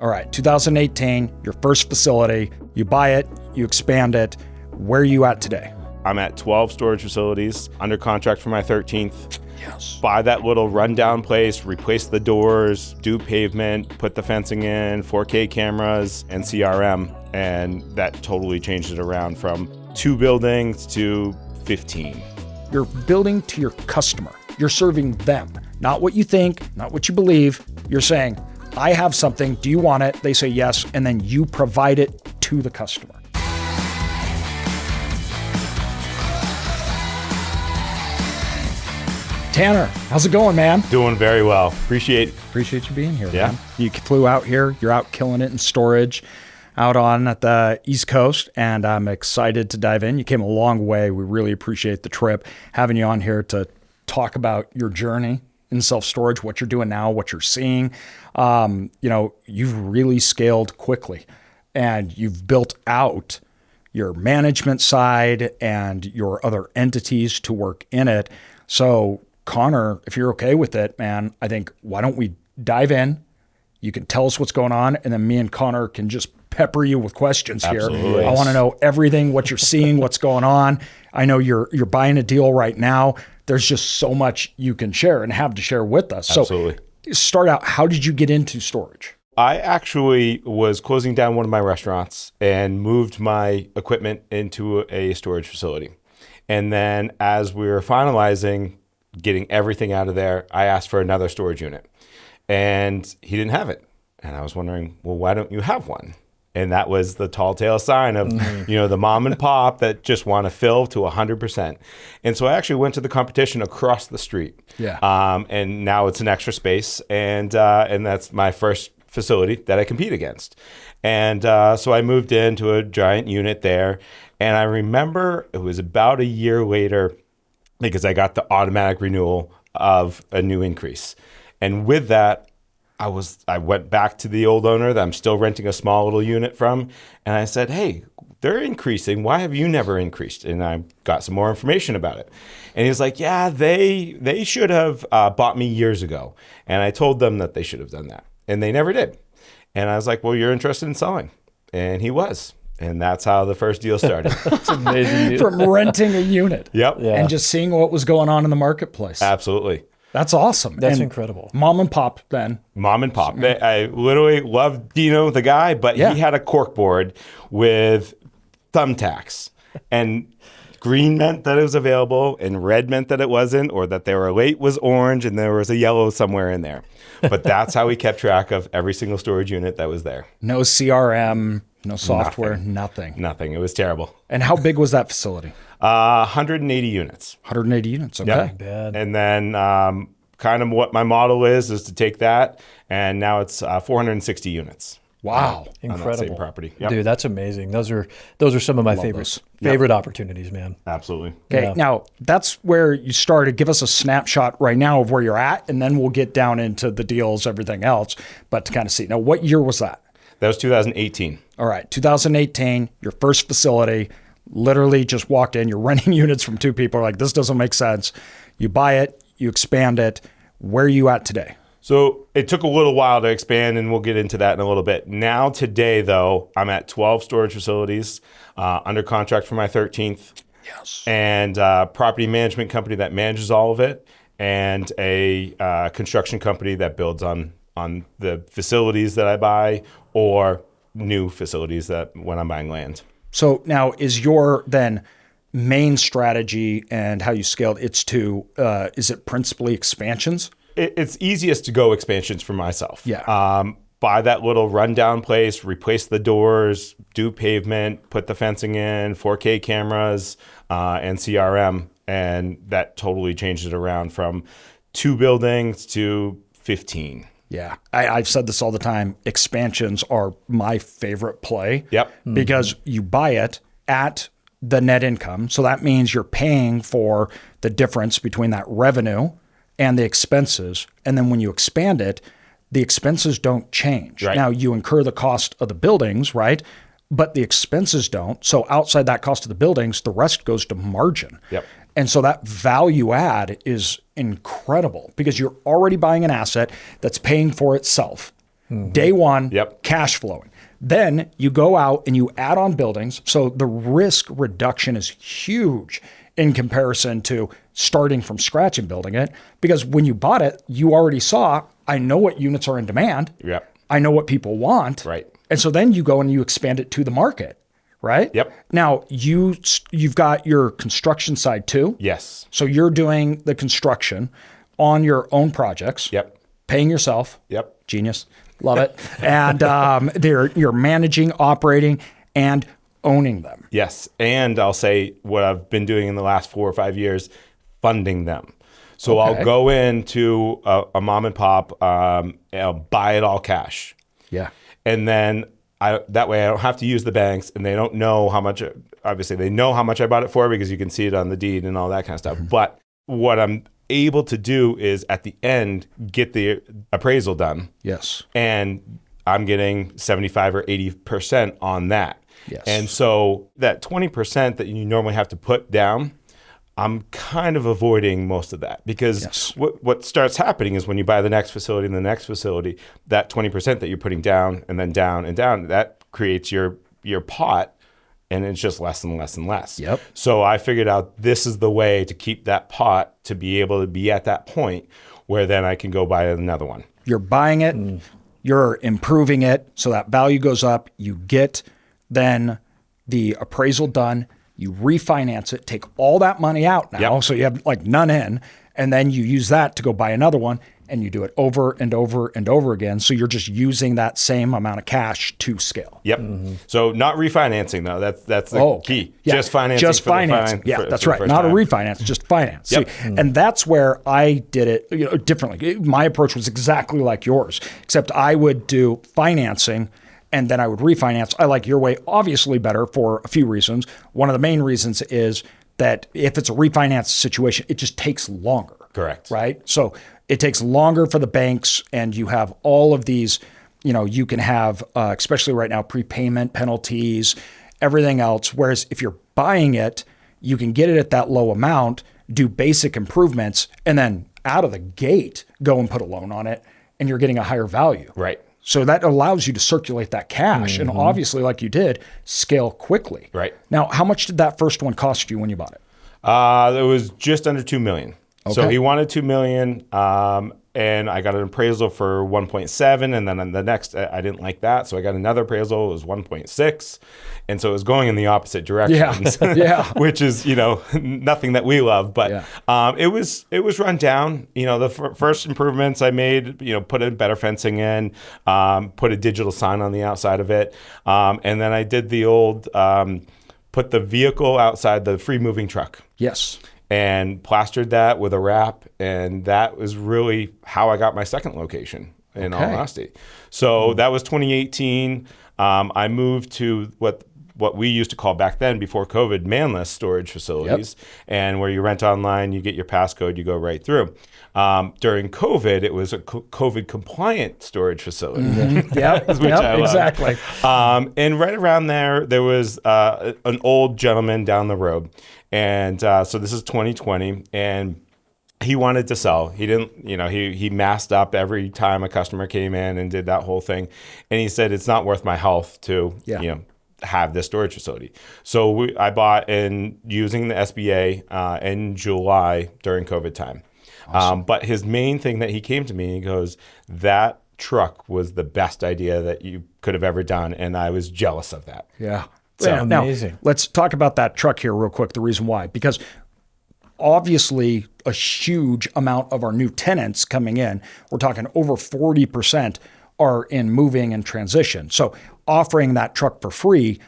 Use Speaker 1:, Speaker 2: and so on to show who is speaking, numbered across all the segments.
Speaker 1: All right, 2018, your first facility, you buy it, you expand it. Where are you at today?
Speaker 2: I'm at 12 storage facilities, under contract for my 13th.
Speaker 1: Yes.
Speaker 2: Buy that little rundown place, replace the doors, do pavement, put the fencing in, 4K cameras, and CRM. And that totally changed it around from 2 buildings to 15.
Speaker 1: You're building to your customer. You're serving them, not what you think, not what you believe. You're saying, I have something, do you want it? They say yes, and then you provide it to the customer. Tanner, how's it going, man?
Speaker 2: Doing very well. Appreciate
Speaker 1: you being here,
Speaker 2: Yeah.
Speaker 1: man. You flew out here. You're out killing it in storage out on at the East Coast, and I'm excited to dive in. You came a long way. We really appreciate the trip, having you on here to talk about your journey in self-storage, what you're doing now, what you're seeing. You've really scaled quickly, and you've built out your management side and your other entities to work in it. So Connor, if you're okay with it, man, I think why don't we dive in? You can tell us what's going on, and then me and Connor can just pepper you with questions here.
Speaker 2: Absolutely.
Speaker 1: I want to know everything, what you're seeing, what's going on. I know you're buying a deal right now. There's just so much you can share and have to share with us.
Speaker 2: Absolutely.
Speaker 1: So start out, how did you get into storage?
Speaker 2: I actually was closing down one of my restaurants and moved my equipment into a storage facility. And then as we were finalizing getting everything out of there, I asked for another storage unit, and he didn't have it. And I was wondering, well, why don't you have one? And that was the tall tale sign of, the mom and pop that just want to fill to 100%. And so I actually went to the competition across the street.
Speaker 1: Yeah.
Speaker 2: And now it's an extra space, and that's my first facility that I compete against. And so I moved into a giant unit there, and I remember it was about a year later because I got the automatic renewal of a new increase. And with that, I went back to the old owner that I'm still renting a small little unit from, and I said, hey, they're increasing. Why have you never increased? And I got some more information about it. And he was like, yeah, they should have bought me years ago. And I told them that they should have done that, and they never did. And I was like, well, you're interested in selling? And he was. And that's how the first deal started.
Speaker 3: It's amazing.
Speaker 1: From renting a unit.
Speaker 2: Yep.
Speaker 3: Yeah.
Speaker 1: And just seeing what was going on in the marketplace.
Speaker 2: Absolutely.
Speaker 1: That's awesome.
Speaker 3: That's
Speaker 1: And
Speaker 3: incredible.
Speaker 1: Mom and pop then.
Speaker 2: Mom and pop. I literally loved Dino, the guy, but
Speaker 1: Yeah.
Speaker 2: he had a cork board with thumbtacks. And green meant that it was available, and red meant that it wasn't, or that they were late was orange, and there was a yellow somewhere in there. But that's how we kept track of every single storage unit that was there.
Speaker 1: No CRM, no software, nothing.
Speaker 2: Nothing. It was terrible.
Speaker 1: And how big was that facility?
Speaker 2: 180 units.
Speaker 1: 180 units. Okay.
Speaker 2: Yeah.
Speaker 3: Bad.
Speaker 2: And then kind of what my model is to take that, and now it's 460 units.
Speaker 1: Wow.
Speaker 2: On that
Speaker 3: Incredible.
Speaker 2: same property. Yep.
Speaker 3: Dude, that's amazing. Those are some of my favorite opportunities, man.
Speaker 2: Absolutely.
Speaker 1: Okay.
Speaker 3: Yeah.
Speaker 1: Now that's where you started. Give us a snapshot right now of where you're at, and then we'll get down into the deals, everything else, but to kind of see. Now, what year was that?
Speaker 2: That was 2018.
Speaker 1: All right. 2018, your first facility, literally just walked in. You're renting units from 2 people. Like, this doesn't make sense. You buy it, you expand it. Where are you at today?
Speaker 2: So it took a little while to expand, and we'll get into that in a little bit. Now, today, though, I'm at 12 storage facilities, under contract for my 13th.
Speaker 1: Yes.
Speaker 2: And property management company that manages all of it, and a construction company that builds on the facilities that I buy, or new facilities that when I'm buying land.
Speaker 1: So now is your then main strategy and how you scaled, is it principally expansions?
Speaker 2: It's easiest to go expansions for myself.
Speaker 1: Yeah.
Speaker 2: Buy that little rundown place, replace the doors, do pavement, put the fencing in, 4K cameras, and CRM. And that totally changed it around from 2 buildings to 15.
Speaker 1: Yeah. I've said this all the time. Expansions are my favorite play.
Speaker 2: Yep.
Speaker 1: Because you buy it at the net income. So that means you're paying for the difference between that revenue and the expenses. And then when you expand it, the expenses don't change.
Speaker 2: Right.
Speaker 1: Now you incur the cost of the buildings, right? But the expenses don't. So outside that cost of the buildings, the rest goes to margin.
Speaker 2: Yep.
Speaker 1: And so that value add is incredible because you're already buying an asset that's paying for itself. Day one,
Speaker 2: Yep.
Speaker 1: cash flowing. Then you go out and you add on buildings. So the risk reduction is huge in comparison to starting from scratch and building it. Because when you bought it, you already saw, I know what units are in demand.
Speaker 2: Yep.
Speaker 1: I know what people want.
Speaker 2: Right.
Speaker 1: And so then you go and you expand it to the market, right?
Speaker 2: Yep.
Speaker 1: Now you've got your construction side too.
Speaker 2: Yes.
Speaker 1: So you're doing the construction on your own projects.
Speaker 2: Yep.
Speaker 1: Paying yourself.
Speaker 2: Yep.
Speaker 1: Genius. Love it. And you're managing, operating, and owning them.
Speaker 2: Yes. And I'll say what I've been doing in the last 4 or 5 years, funding them. So
Speaker 1: Okay.
Speaker 2: I'll go into a mom and pop, and I'll buy it all cash.
Speaker 1: Yeah.
Speaker 2: And then that way I don't have to use the banks, and they don't know how much, obviously they know how much I bought it for because you can see it on the deed and all that kind of stuff. But what I'm able to do is at the end, get the appraisal done.
Speaker 1: Yes.
Speaker 2: And I'm getting 75 or 80% on that.
Speaker 1: Yes.
Speaker 2: And so that 20% that you normally have to put down, I'm kind of avoiding most of that because
Speaker 1: Yes.
Speaker 2: what starts happening is when you buy the next facility and the next facility, that 20% that you're putting down and then down and down, that creates your pot, and it's just less and less and less.
Speaker 1: Yep.
Speaker 2: So I figured out this is the way to keep that pot to be able to be at that point where then I can go buy another one.
Speaker 1: You're buying it, you're improving it, so that value goes up. You get then the appraisal done, you refinance it, take all that money out now,
Speaker 2: Yep.
Speaker 1: so you have like none in, and then you use that to go buy another one, and you do it over and over and over again. So you're just using that same amount of cash to scale.
Speaker 2: Yep. So not refinancing though. That's the key.
Speaker 1: Yeah.
Speaker 2: Just financing.
Speaker 1: Just financing. Yeah, that's right. Not a refinance, just finance.
Speaker 2: Yep.
Speaker 1: See, and that's where I did it differently. My approach was exactly like yours, except I would do financing and then I would refinance. I like your way obviously better for a few reasons. One of the main reasons is that if it's a refinance situation, it just takes longer.
Speaker 2: Correct.
Speaker 1: Right? So it takes longer for the banks, and you have all of these, you can have, especially right now, prepayment penalties, everything else. Whereas if you're buying it, you can get it at that low amount, do basic improvements, and then out of the gate, go and put a loan on it, and you're getting a higher value.
Speaker 2: Right.
Speaker 1: So that allows you to circulate that cash. And obviously, like you did, scale quickly.
Speaker 2: Right.
Speaker 1: Now, how much did that first one cost you when you bought it?
Speaker 2: It was just under $2 million.
Speaker 1: Okay.
Speaker 2: So he wanted $2 million, and I got an appraisal for 1.7, and then on the next, I didn't like that, so I got another appraisal. It was 1.6, and so it was going in the opposite directions.
Speaker 1: Yeah.
Speaker 2: Which is nothing that we love, but it was run down. The first improvements I made, put in better fencing in, put a digital sign on the outside of it, and then I did the old put the vehicle outside the free moving truck.
Speaker 1: Yes.
Speaker 2: And plastered that with a wrap, and that was really how I got my second location, in all honesty. So that was 2018. I moved to what we used to call back then, before COVID, manless storage facilities, and where you rent online, you get your passcode, you go right through. During COVID, it was a COVID compliant storage facility.
Speaker 1: Which I love. Exactly.
Speaker 2: And right around there was an old gentleman down the road. And so this is 2020, and he wanted to sell. He didn't, he masked up every time a customer came in and did that whole thing. And he said, it's not worth my health to, have this storage facility. So I bought in using the SBA in July during COVID time. Awesome. But his main thing that he came to me, he goes, that truck was the best idea that you could have ever done. And I was jealous of that.
Speaker 1: Yeah.
Speaker 3: So
Speaker 1: amazing. Now, let's talk about that truck here real quick, the reason why. Because obviously a huge amount of our new tenants coming in, we're talking over 40% are in moving and transition. So offering that truck for free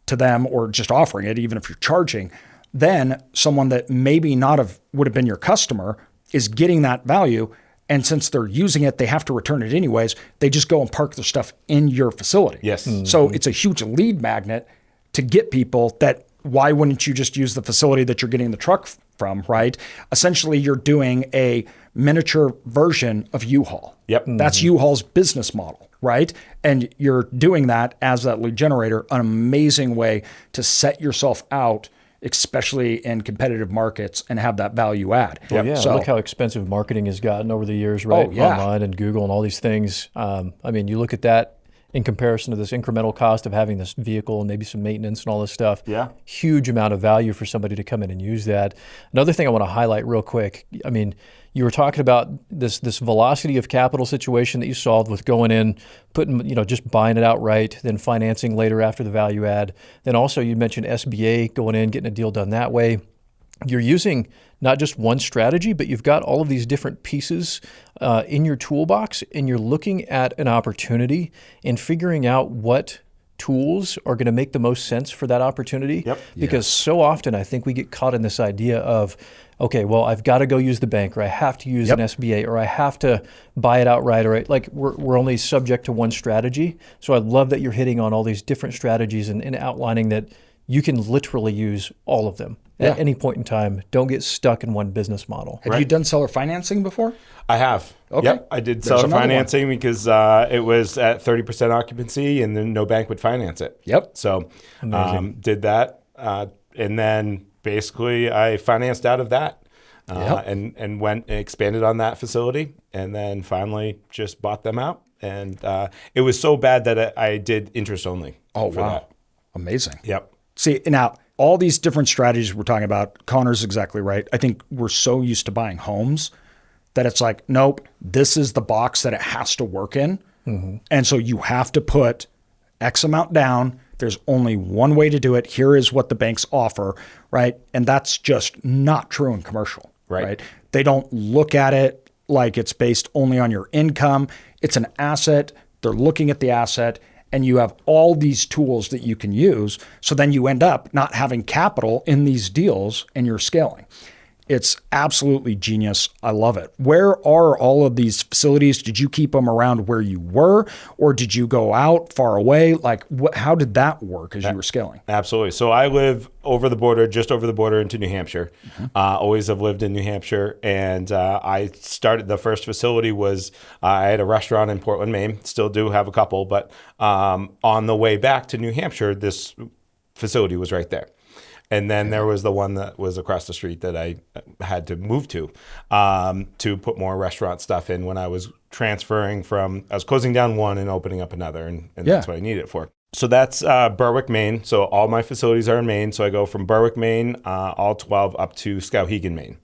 Speaker 1: to them, or just offering it, even if you're charging, then someone that maybe would have been your customer is getting that value. And since they're using it, they have to return it anyways. They just go and park their stuff in your facility.
Speaker 2: Yes.
Speaker 1: So it's a huge lead magnet to get people that, why wouldn't you just use the facility that you're getting the truck from, right? Essentially, you're doing a miniature version of U-Haul.
Speaker 2: Yep.
Speaker 1: That's U-Haul's business model, right? And you're doing that as that lead generator, an amazing way to set yourself out especially in competitive markets, and have that value add.
Speaker 3: Well, yeah,
Speaker 1: So,
Speaker 3: look how expensive marketing has gotten over the years, right?
Speaker 1: Oh, yeah.
Speaker 3: Online and Google and all these things. I mean, you look at that in comparison to this incremental cost of having this vehicle and maybe some maintenance and all this stuff.
Speaker 2: Yeah.
Speaker 3: Huge amount of value for somebody to come in and use that. Another thing I want to highlight real quick, I mean, you were talking about this velocity of capital situation that you solved with going in, putting, just buying it outright, then financing later after the value add. Then also you mentioned SBA, going in, getting a deal done that way. You're using not just one strategy, but you've got all of these different pieces in your toolbox, and you're looking at an opportunity and figuring out what tools are going to make the most sense for that opportunity.
Speaker 2: Yep.
Speaker 3: Because so often I think we get caught in this idea of, okay, well, I've got to go use the bank, or I have to use an SBA, or I have to buy it outright, or like we're only subject to one strategy. So I love that you're hitting on all these different strategies and outlining that you can literally use all of them at any point in time. Don't get stuck in one business model.
Speaker 1: have you done seller financing before?
Speaker 2: I have.
Speaker 1: Okay.
Speaker 2: Yep. I did
Speaker 1: There's
Speaker 2: seller
Speaker 1: another
Speaker 2: financing because it was at 30% occupancy and then no bank would finance it.
Speaker 1: Yep.
Speaker 2: So did that. And then basically I financed out of that and went and expanded on that facility, and then finally just bought them out. And it was so bad that I did interest only.
Speaker 1: Oh,
Speaker 2: for
Speaker 1: wow.
Speaker 2: that.
Speaker 1: Amazing.
Speaker 2: Yep.
Speaker 1: See, now, all these different strategies we're talking about, Connor's exactly right. I think we're so used to buying homes that it's like, nope, this is the box that it has to work in. Mm-hmm. And so you have to put X amount down. There's only one way to do it. Here is what the banks offer, right? And that's just not true in commercial, right? They don't look at it like it's based only on your income. It's an asset. They're looking at the asset, and you have all these tools that you can use. So then you end up not having capital in these deals, and you're scaling. It's absolutely genius. I love it. Where are all of these facilities? Did you keep them around where you were, or did you go out far away? Like, how did that work as you were scaling?
Speaker 2: Absolutely. So I live over the border, just over the border into New Hampshire. Always have lived in New Hampshire. And I started, the first facility was, I had a restaurant in Portland, Maine. Still do have a couple, but on the way back to New Hampshire, this facility was right there. And then there was the one that was across the street that I had to move to put more restaurant stuff in when I was transferring from, I was closing down one and opening up another, and that's what I need it for. So that's Berwick, Maine. So all my facilities are in Maine. So I go from Berwick, Maine, all 12 up to Skowhegan, Maine.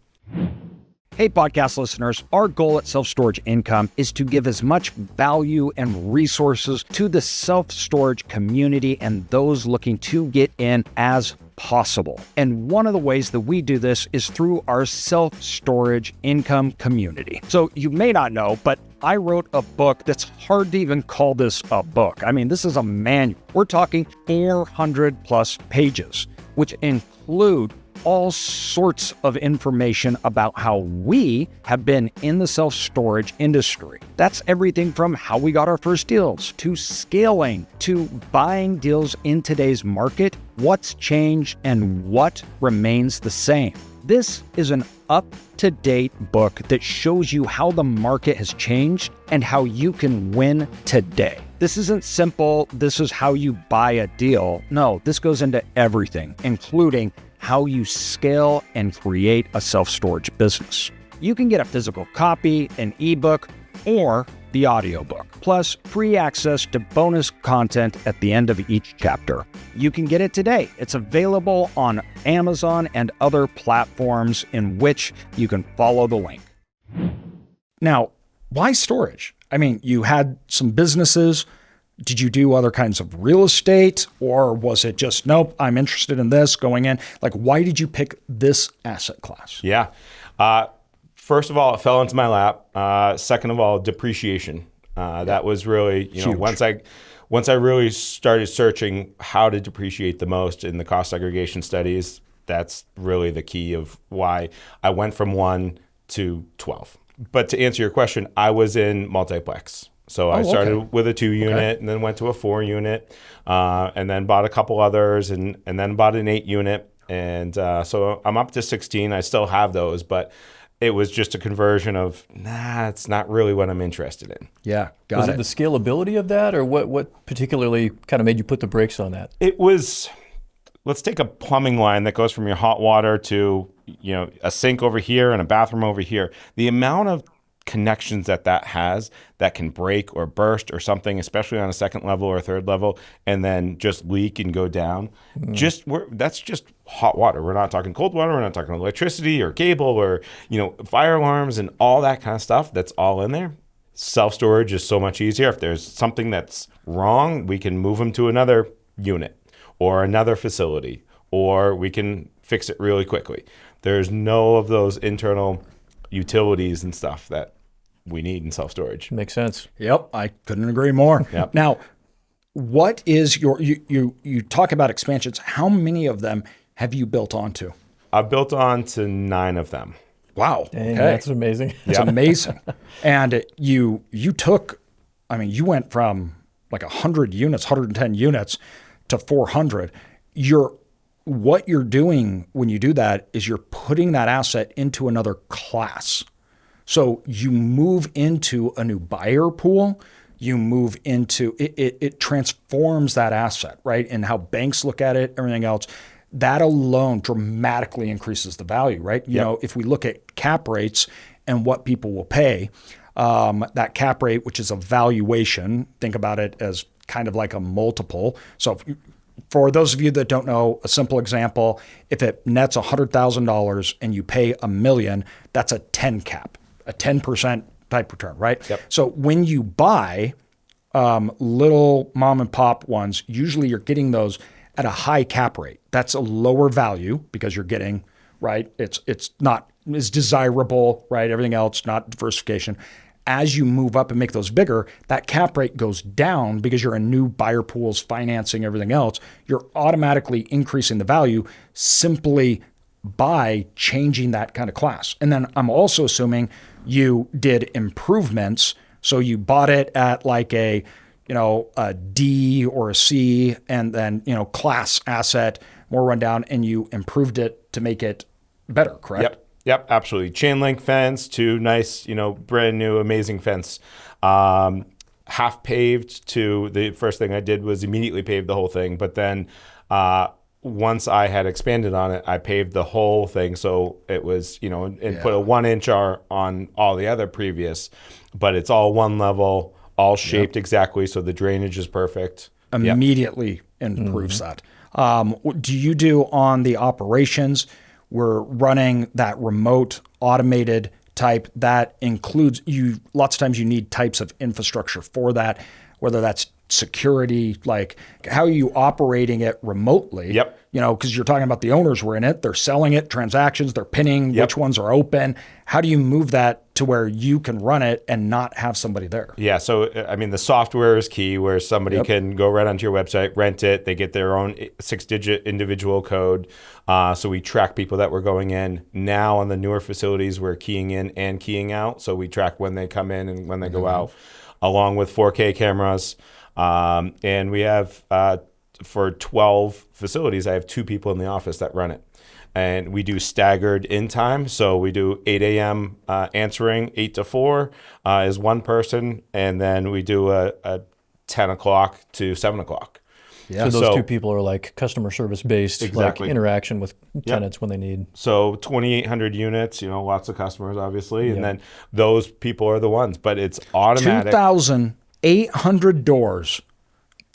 Speaker 1: Hey, podcast listeners, our goal at Self Storage Income is to give as much value and resources to the self-storage community and those looking to get in as possible. And one of the ways that we do this is through our self-storage income community. So you may not know, but I wrote a book that's hard to even call this a book. I mean, this is a manual. We're talking 400 plus pages, which include all sorts of information about how we have been in the self-storage industry. That's everything from how we got our first deals, to scaling, to buying deals in today's market, what's changed and what remains the same. This is an up-to-date book that shows you how the market has changed and how you can win today. This isn't simple, this is how you buy a deal. No, this goes into everything, including how you scale and create a self-storage business. You can get a physical copy, an ebook, or the audiobook, plus free access to bonus content at the end of each chapter. You can get it today. It's available on Amazon and other platforms in which you can follow the link. Now, why storage? I mean, you had some businesses. Did you do other kinds of real estate, or was it just, nope, I'm interested in this going in? Like, why did you pick this asset class?
Speaker 2: Yeah. First of all, it fell into my lap. Second of all, depreciation. That was really, once I really started searching how to depreciate the most in the cost segregation studies, that's really the key of why I went from 1 to 12. But to answer your question, I was in multiplex. So I started with a 2 unit and then went to a 4 unit and then bought a couple others and then bought an 8 unit. And so I'm up to 16. I still have those, but it was just a conversion of, it's not really what I'm interested in.
Speaker 1: Yeah, got
Speaker 3: Was
Speaker 1: it.
Speaker 3: it the scalability of that, or what particularly kind of made you put the brakes on that?
Speaker 2: It was let's take a plumbing line that goes from your hot water to, a sink over here and a bathroom over here. The amount of connections that has that can break or burst or something, especially on a second level or a third level, and then just leak and go down. That's just hot water. We're not talking cold water. We're not talking electricity or cable or, fire alarms and all that kind of stuff. That's all in there. Self-storage is so much easier. If there's something that's wrong, we can move them to another unit or another facility, or we can fix it really quickly. There's no of those internal utilities and stuff that we need in self-storage.
Speaker 3: Makes sense.
Speaker 1: Yep, I couldn't agree more.
Speaker 2: Yep.
Speaker 1: Now, what is you talk about expansions? How many of them have you built onto?
Speaker 2: I've built on to 9 of them.
Speaker 1: Wow,
Speaker 3: Dang,
Speaker 1: okay.
Speaker 3: that's amazing.
Speaker 1: It's amazing. And you took, you went from like 100 units, 110 units to 400. What you're doing when you do that is you're putting that asset into another class. So you move into a new buyer pool. You move into it transforms that asset, right? And how banks look at it, everything else. That alone dramatically increases the value, right? You know, if we look at cap rates and what people will pay, that cap rate, which is a valuation, think about it as kind of like a multiple. So for those of you that don't know, a simple example, if it nets $100,000 and you pay $1 million, that's a 10 cap, a 10% type return, right?
Speaker 2: Yep.
Speaker 1: So when you buy little mom and pop ones, usually you're getting those at a high cap rate. That's a lower value because you're getting, right? It's not as desirable, right? Everything else, not diversification. As you move up and make those bigger, that cap rate goes down because you're in new buyer pools, financing, everything else. You're automatically increasing the value simply by changing that kind of class. And then I'm also assuming you did improvements. So you bought it at like a D or a C, and then, class asset, more rundown, and you improved it to make it better, correct?
Speaker 2: Yep, absolutely. Chain link fence to nice, brand new, amazing fence. Half paved to the first thing I did was immediately pave the whole thing. But then once I had expanded on it, I paved the whole thing. So it was, and put a 1 inch on all the other previous, but it's all one level, all shaped exactly. So the drainage is perfect.
Speaker 1: Immediately improves that. Do you do on the operations? We're running that remote automated type that includes lots of times you need types of infrastructure for that, whether that's security, like how are you operating it remotely?
Speaker 2: Yep.
Speaker 1: Because you're talking about the owners were in it, they're selling it, transactions, they're pinning which ones are open. How do you move that to where you can run it and not have somebody there?
Speaker 2: Yeah. So, the software is key where somebody can go right onto your website, rent it. They get their own 6-digit individual code. So we track people that were going in. Now on the newer facilities, we're keying in and keying out. So we track when they come in and when they go out, along with 4K cameras. And we have, for 12 facilities, I have 2 people in the office that run it. And we do staggered in time. So we do 8 a.m. Answering, 8 to 4 is one person. And then we do a 10 o'clock to 7 o'clock.
Speaker 3: Yeah. So those 2 people are like customer service based,
Speaker 2: Exactly.
Speaker 3: like interaction with tenants when they need.
Speaker 2: So 2,800 units, lots of customers, obviously. And then those people are the ones. But it's automatic.
Speaker 1: 2,800 doors,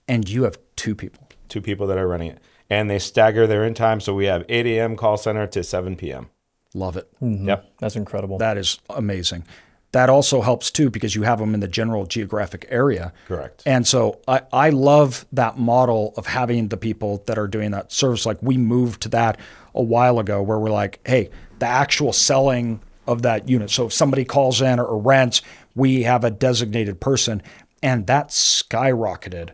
Speaker 1: and you have 2 people.
Speaker 2: 2 people that are running it. And they stagger their in time. So we have 8 a.m. call center to 7 p.m.
Speaker 1: Love it.
Speaker 2: Yep.
Speaker 3: That's incredible.
Speaker 1: That is amazing. That also helps too because you have them in the general geographic area.
Speaker 2: Correct.
Speaker 1: And so I love that model of having the people that are doing that service. Like we moved to that a while ago where we're like, hey, the actual selling of that unit. So if somebody calls in or rents, we have a designated person, and that skyrocketed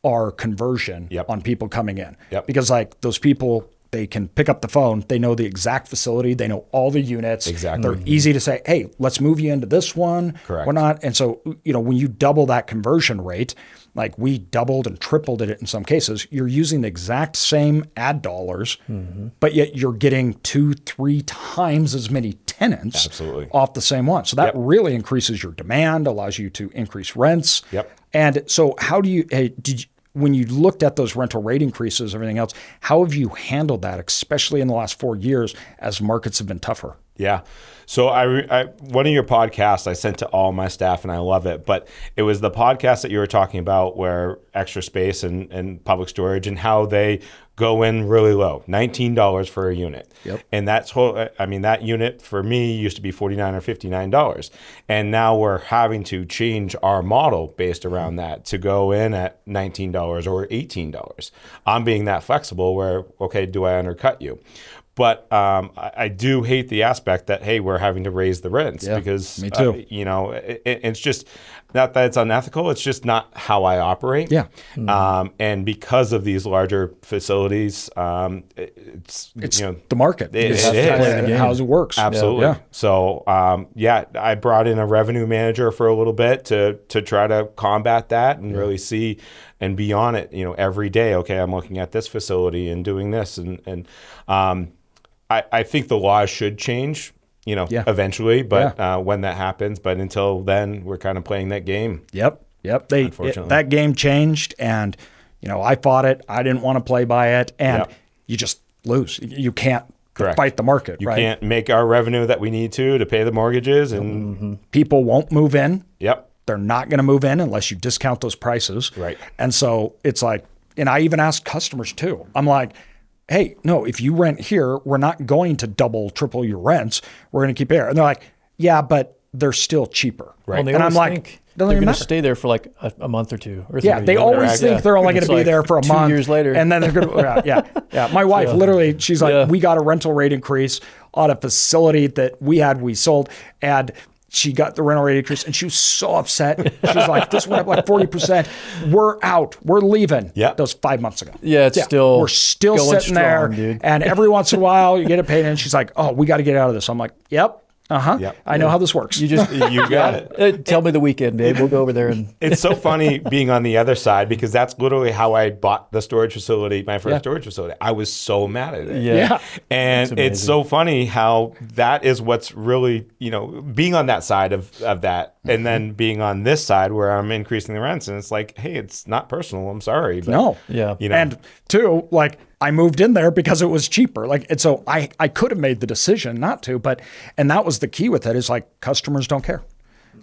Speaker 1: our conversion on people coming in. Because like those people, they can pick up the phone. They know the exact facility. They know all the units.
Speaker 2: Exactly.
Speaker 1: They're easy to say, hey, let's move you into this one.
Speaker 2: Correct.
Speaker 1: Why not? And so, when you double that conversion rate, like we doubled and tripled it in some cases, you're using the exact same ad dollars, but yet you're getting 2-3 times as many tenants off the same one. So that really increases your demand, allows you to increase rents.
Speaker 2: Yep.
Speaker 1: And so how do you, when you looked at those rental rate increases, everything else, how have you handled that, especially in the last 4 years as markets have been tougher?
Speaker 2: Yeah. So one of your podcasts I sent to all my staff, and I love it, but it was the podcast that you were talking about where Extra Space and Public Storage and how they go in really low, $19 for a unit.
Speaker 1: Yep.
Speaker 2: And that unit for me used to be $49 or $59. And now we're having to change our model based around that to go in at $19 or $18. I'm being that flexible where, okay, do I undercut you? But I do hate the aspect that, hey, we're having to raise the rents because,
Speaker 1: me too.
Speaker 2: It's just not that it's unethical. It's just not how I operate.
Speaker 1: Yeah.
Speaker 2: And because of these larger facilities, it's
Speaker 1: the market.
Speaker 2: It
Speaker 1: It's
Speaker 2: is.
Speaker 1: how it works.
Speaker 2: Absolutely.
Speaker 1: Yeah.
Speaker 2: So, I brought in a revenue manager for a little bit to try to combat that and really see and be on it, every day. Okay, I'm looking at this facility and doing this. And I think the laws should change, eventually, but when that happens. But until then, we're kind of playing that game.
Speaker 1: Yep.
Speaker 2: Unfortunately.
Speaker 1: That game changed, and I fought it. I didn't want to play by it, and you just lose. You can't fight the market.
Speaker 2: You can't make our revenue that we need to pay the mortgages, and
Speaker 1: people won't move in.
Speaker 2: Yep.
Speaker 1: They're not going to move in unless you discount those prices.
Speaker 2: Right.
Speaker 1: And so it's like, and I even ask customers too. I'm like, hey, no, if you rent here, we're not going to double, triple your rents. We're going to keep it here. And they're like, yeah, but they're still cheaper.
Speaker 3: Right. Well,
Speaker 1: and I'm like,
Speaker 3: they're going to stay there for like a month or two. Or
Speaker 1: yeah, they always think they're only going to be there for a month.
Speaker 3: 2 years later.
Speaker 1: And then they're going to, yeah. My wife, literally, she's like, we got a rental rate increase on a facility that we sold, and she got the rental rate increase, and she was so upset. She was like, this went up like 40%. We're out. We're leaving.
Speaker 2: Yeah.
Speaker 1: That was 5 months ago.
Speaker 3: Yeah, we're
Speaker 1: still sitting
Speaker 3: strong,
Speaker 1: there.
Speaker 3: Dude.
Speaker 1: And every once in a while, you get it paid, and she's like, oh, we got to get out of this. I'm like, yep. I know how this works.
Speaker 2: You got it.
Speaker 3: Tell me the weekend, babe. We'll go over there. And
Speaker 2: it's so funny being on the other side, because that's literally how I bought the storage facility, my first storage facility. I was so mad at it.
Speaker 1: Yeah.
Speaker 2: And it's so funny how that is what's really, being on that side of that, and then being on this side where I'm increasing the rents, and it's like, hey, it's not personal. I'm sorry. But,
Speaker 1: no.
Speaker 3: Yeah.
Speaker 1: And two, like, I moved in there because it was cheaper. And so I could have made the decision not to, and that was the key with it, is like, customers don't care.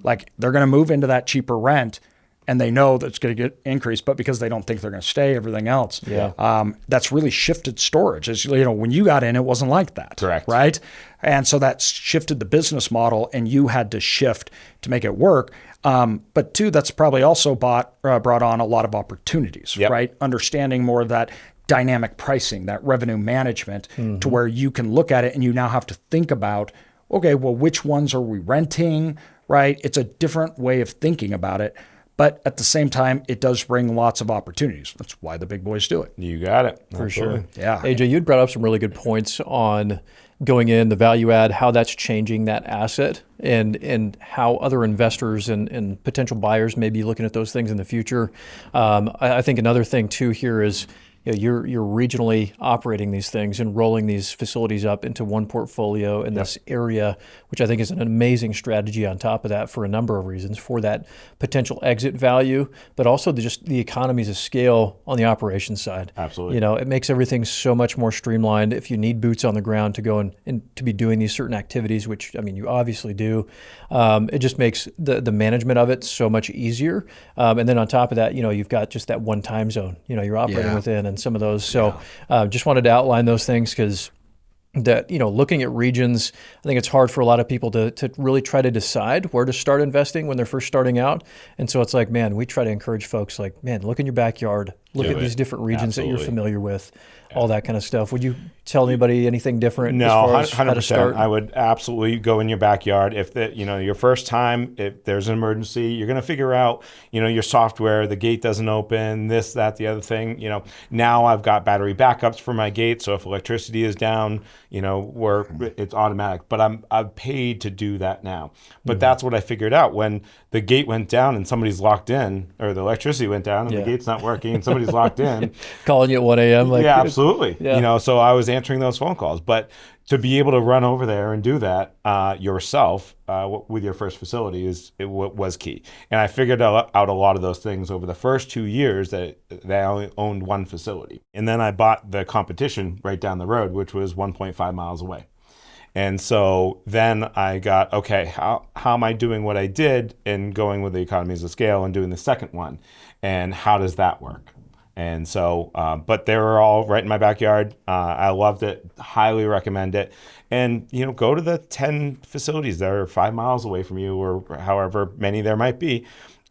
Speaker 1: Like, they're going to move into that cheaper rent, and they know that it's going to get increased, but because they don't think they're going to stay, everything else.
Speaker 3: Yeah.
Speaker 1: That's really shifted storage. As when you got in, it wasn't like that.
Speaker 2: Correct.
Speaker 1: Right. And so that shifted the business model, and you had to shift to make it work. But two, that's probably also brought on a lot of opportunities, right? Understanding more of that dynamic pricing, that revenue management, to where you can look at it and you now have to think about, okay, well, which ones are we renting, right? It's a different way of thinking about it. But at the same time, it does bring lots of opportunities. That's why the big boys do it.
Speaker 2: You got it.
Speaker 3: For sure.
Speaker 1: Yeah.
Speaker 3: AJ, you'd brought up some really good points on going in, the value add, how that's changing that asset, and how other investors and potential buyers may be looking at those things in the future. I think another thing too here is, you're regionally operating these things and rolling these facilities up into one portfolio in this area, which I think is an amazing strategy on top of that for a number of reasons, for that potential exit value, but also just the economies of scale on the operations side.
Speaker 2: Absolutely.
Speaker 3: It makes everything so much more streamlined. If you need boots on the ground to go and to be doing these certain activities, which, you obviously do, it just makes the management of it so much easier. And then on top of that, you've got just that one time zone, you're operating within, and some of those. So just wanted to outline those things, because that, looking at regions, I think it's hard for a lot of people to really try to decide where to start investing when they're first starting out. And so it's like, man, we try to encourage folks like, man, look in your backyard, look at these different regions that you're familiar with, all that kind of stuff. Would you tell anybody anything different?
Speaker 2: No,
Speaker 3: as far as
Speaker 2: 100%. I would absolutely go in your backyard. If your first time, if there's an emergency, you're going to figure out, your software, the gate doesn't open, this, that, the other thing. Now I've got battery backups for my gate, so if electricity is down, it's automatic. But I've paid to do that now. But that's what I figured out when the gate went down and somebody's locked in, or the electricity went down and the gate's not working, and somebody's somebody's locked in.
Speaker 3: Calling you at 1 a.m. Like,
Speaker 2: Yeah, absolutely.
Speaker 3: Yeah.
Speaker 2: So I was answering those phone calls. But to be able to run over there and do that yourself with your first facility was key. And I figured out a lot of those things over the first 2 years that I only owned one facility. And then I bought the competition right down the road, which was 1.5 miles away. And so then I got, okay, how am I doing what I did and going with the economies of scale and doing the second one? And how does that work? And so, but they were all right in my backyard. I loved it, highly recommend it. And, go to the 10 facilities that are 5 miles away from you or however many there might be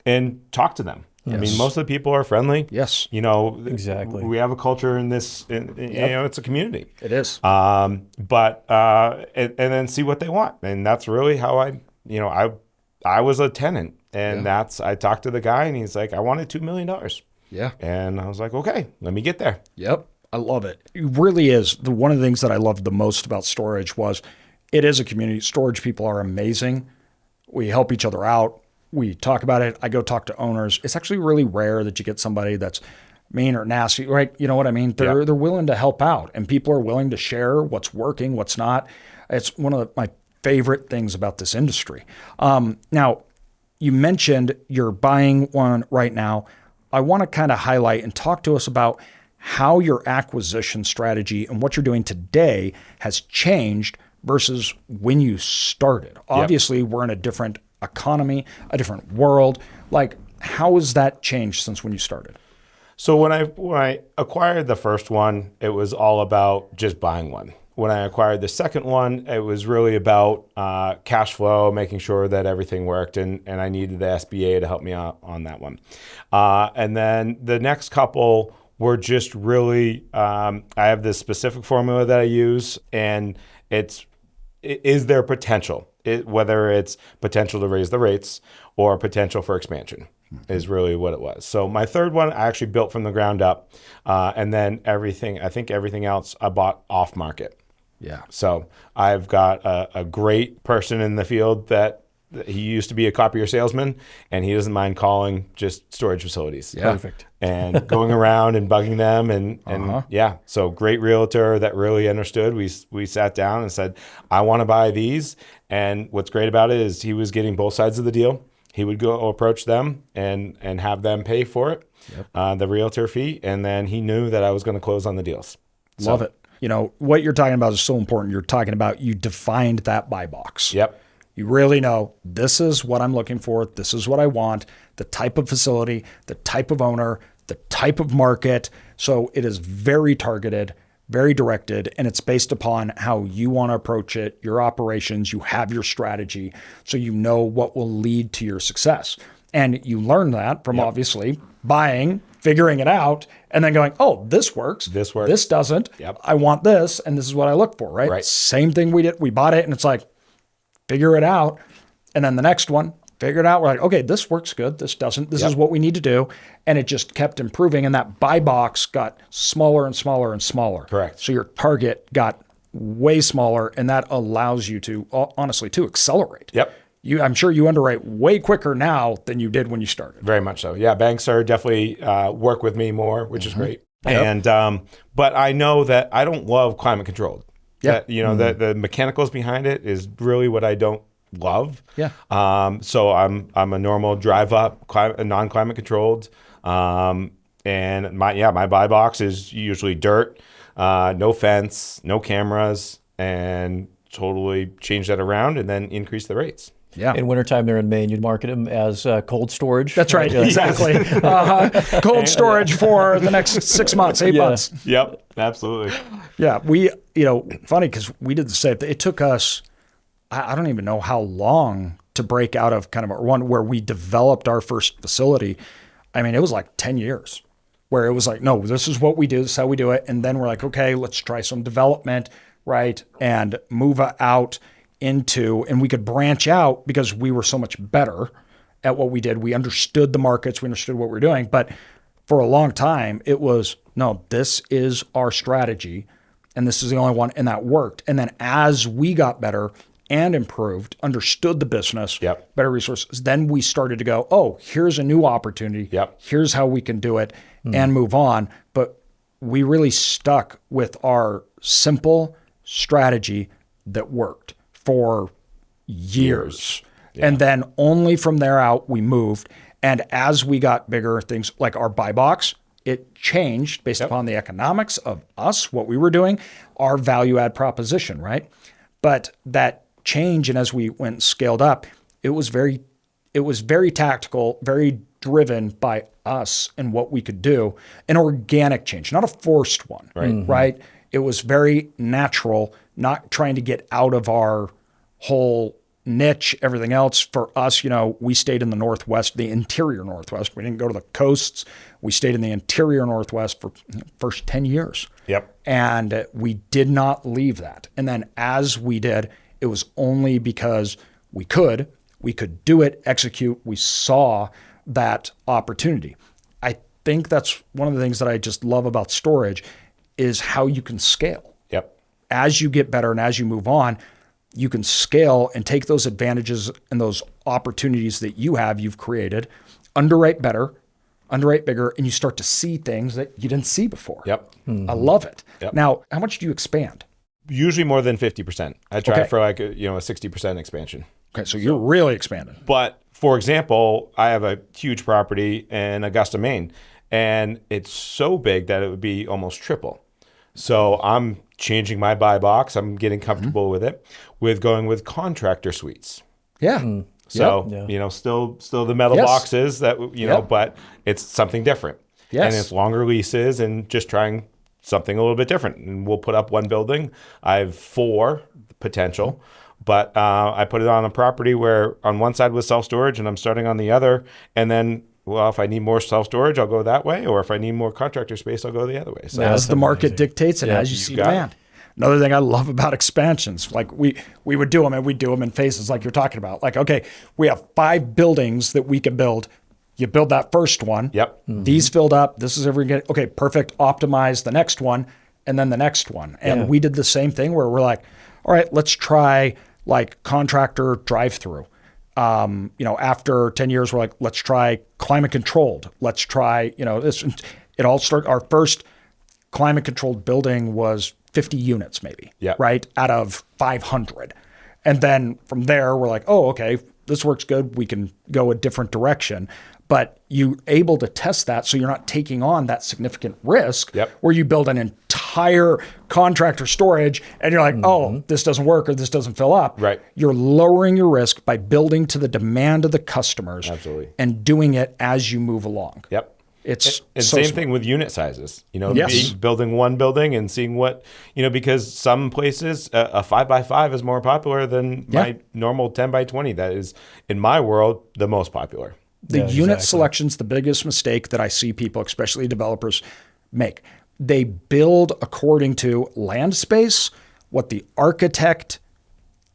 Speaker 2: and talk to them. Yes. I mean, most of the people are friendly.
Speaker 1: Yes.
Speaker 3: Exactly.
Speaker 2: We have a culture in this, it's a community.
Speaker 1: It is.
Speaker 2: And then see what they want. And that's really how I was a tenant. And I talked to the guy and he's like, I wanted $2 million.
Speaker 1: Yeah.
Speaker 2: And I was like, okay, let me get there.
Speaker 1: Yep. I love it. It really is. One of the things that I loved the most about storage was it is a community. Storage people are amazing. We help each other out. We talk about it. I go talk to owners. It's actually really rare that you get somebody that's mean or nasty, right? You know what I mean? They're willing to help out, and people are willing to share what's working, what's not. It's one of my favorite things about this industry. Now, you mentioned you're buying one right now. I want to kind of highlight and talk to us about how your acquisition strategy and what you're doing today has changed versus when you started. Obviously, we're in a different economy, a different world. Like, how has that changed since when you started?
Speaker 2: So when I acquired the first one, it was all about just buying one. When I acquired the second one, it was really about cash flow, making sure that everything worked, and I needed the SBA to help me out on that one. And then the next couple were just really, I have this specific formula that I use, and is there potential? Whether it's potential to raise the rates or potential for expansion is really what it was. So my third one, I actually built from the ground up. And then everything else I bought off market.
Speaker 1: Yeah.
Speaker 2: So I've got a great person in the field that he used to be a copier salesman, and he doesn't mind calling just storage facilities.
Speaker 3: Yeah. Perfect.
Speaker 2: And going around and bugging them. And so great realtor that really understood. We sat down and said, I want to buy these. And what's great about it is he was getting both sides of the deal. He would go approach them and have them pay for it, the realtor fee. And then he knew that I was going to close on the deals.
Speaker 1: Love it. What you're talking about is so important. You're talking about you defined that buy box.
Speaker 2: Yep.
Speaker 1: You really know this is what I'm looking for. This is what I want, the type of facility, the type of owner, the type of market. So it is very targeted, very directed, and it's based upon how you want to approach it, your operations. You have your strategy, so you know what will lead to your success. And you learn that from obviously buying, figuring it out, and then going, oh, this works.
Speaker 2: This works.
Speaker 1: This doesn't.
Speaker 2: Yep.
Speaker 1: I want this, and this is what I look for, right? Same thing we did. We bought it, and it's like, figure it out. And then the next one, figure it out. We're like, okay, this works good. This doesn't. This is what we need to do. And it just kept improving. And that buy box got smaller and smaller and smaller.
Speaker 2: Correct.
Speaker 1: So your target got way smaller. And that allows you to, honestly, to accelerate.
Speaker 2: Yep.
Speaker 1: I'm sure you underwrite way quicker now than you did when you started.
Speaker 2: Very much so. Yeah, banks are definitely work with me more, which is great. And but I know that I don't love climate controlled. Yeah. The mechanicals behind it is really what I don't love.
Speaker 1: Yeah.
Speaker 2: So I'm a normal drive up, non-climate controlled. And my buy box is usually dirt, no fence, no cameras, and totally change that around and then increase the rates.
Speaker 1: Yeah.
Speaker 3: In wintertime, they're in Maine. You'd market them as cold storage.
Speaker 1: That's right. Exactly. Cold storage for the next 6 months, 8 months.
Speaker 2: Yep. Absolutely.
Speaker 1: Yeah. We, funny because we did the same thing. It took us, I don't even know how long to break out of kind of one where we developed our first facility. I mean, it was like 10 years where it was like, no, this is what we do. This is how we do it. And then we're like, okay, let's try some development, right? And move out into, and we could branch out because we were so much better at what we did. We understood the markets, we understood what we were doing. But for a long time, it was, no, this is our strategy and this is the only one. And that worked. And then as we got better, and improved, understood the business,
Speaker 2: Yep.
Speaker 1: better resources. Then we started to go, oh, here's a new opportunity.
Speaker 2: Yep.
Speaker 1: Here's how we can do it and move on. But we really stuck with our simple strategy that worked for years. And then only from there out, we moved. And as we got bigger, things like our buy box, it changed based upon the economics of us, what we were doing, our value add proposition, right? But that change, and as we went and scaled up, it was very tactical, very driven by us and what we could do. An organic change, not a forced one, right? It was very natural, not trying to get out of our whole niche, everything else. For us, we stayed in the Northwest, the interior Northwest. We didn't go to the coasts. We stayed in the interior Northwest for the first 10 years.
Speaker 2: Yep.
Speaker 1: And we did not leave that. And then as we did, it was only because we could do it, execute. We saw that opportunity. I think that's one of the things that I just love about storage is how you can scale.
Speaker 2: Yep.
Speaker 1: As you get better and as you move on, you can scale and take those advantages and those opportunities that you've created, underwrite better, underwrite bigger, and you start to see things that you didn't see before.
Speaker 2: Yep.
Speaker 1: I love it.
Speaker 2: Yep.
Speaker 1: Now, how much do you expand?
Speaker 2: Usually more than 50%. I try for like a 60% expansion.
Speaker 1: Okay, so you're really expanding.
Speaker 2: But for example, I have a huge property in Augusta, Maine, and it's so big that it would be almost triple. So I'm changing my buy box. I'm getting comfortable with it, with going with contractor suites.
Speaker 1: Yeah.
Speaker 2: So, still the metal boxes that, but it's something different.
Speaker 1: Yes.
Speaker 2: And it's longer leases and just trying something a little bit different. And we'll put up one building. I have 4 potential, but I put it on a property where on one side was self-storage and I'm starting on the other. And then, well, if I need more self-storage, I'll go that way. Or if I need more contractor space, I'll go the other way. So
Speaker 1: as the market dictates and as you see demand. Another thing I love about expansions, like we would do them and we'd do them in phases like you're talking about. Like, okay, we have 5 buildings that we can build. You build that first one.
Speaker 2: Yep.
Speaker 1: These filled up. This is every get. Okay, perfect. Optimize the next one and then the next one. And we did the same thing where we're like, all right, let's try like contractor drive-through. After 10 years, we're like, let's try climate controlled. Let's try, this. It all started. Our first climate controlled building was 50 units maybe, right? Out of 500. And then from there, we're like, oh, okay, this works good. We can go a different direction. But you're able to test that so you're not taking on that significant risk where you build an entire contractor storage and you're like, oh, this doesn't work or this doesn't fill up.
Speaker 2: Right.
Speaker 1: You're lowering your risk by building to the demand of the customers.
Speaker 2: Absolutely.
Speaker 1: And doing it as you move along.
Speaker 2: Yep.
Speaker 1: It's
Speaker 2: and
Speaker 1: so
Speaker 2: same
Speaker 1: smart.
Speaker 2: thing with unit sizes,
Speaker 1: Yes.
Speaker 2: building one building and seeing what, because some places a 5x5 is more popular than my normal 10x20. That is, in my world, the most popular.
Speaker 1: The unit selection's the biggest mistake that I see people, especially developers, make. They build according to land space, what the architect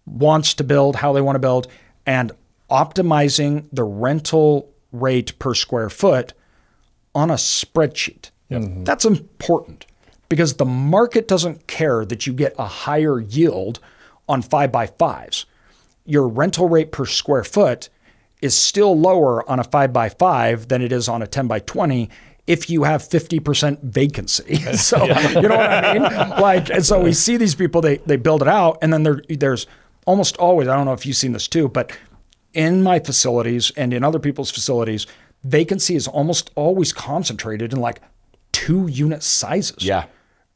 Speaker 1: wants to build, how they want to build, and optimizing the rental rate per square foot on a spreadsheet. That's important because the market doesn't care that you get a higher yield on 5x5s. Your rental rate per square foot is still lower on a 5x5 than it is on a 10x20 if you have 50% vacancy. So, you know what I mean? And so we see these people, they build it out, and then there's almost always, I don't know if you've seen this too, but in my facilities and in other people's facilities, vacancy is almost always concentrated in like 2 unit sizes.
Speaker 2: Yeah.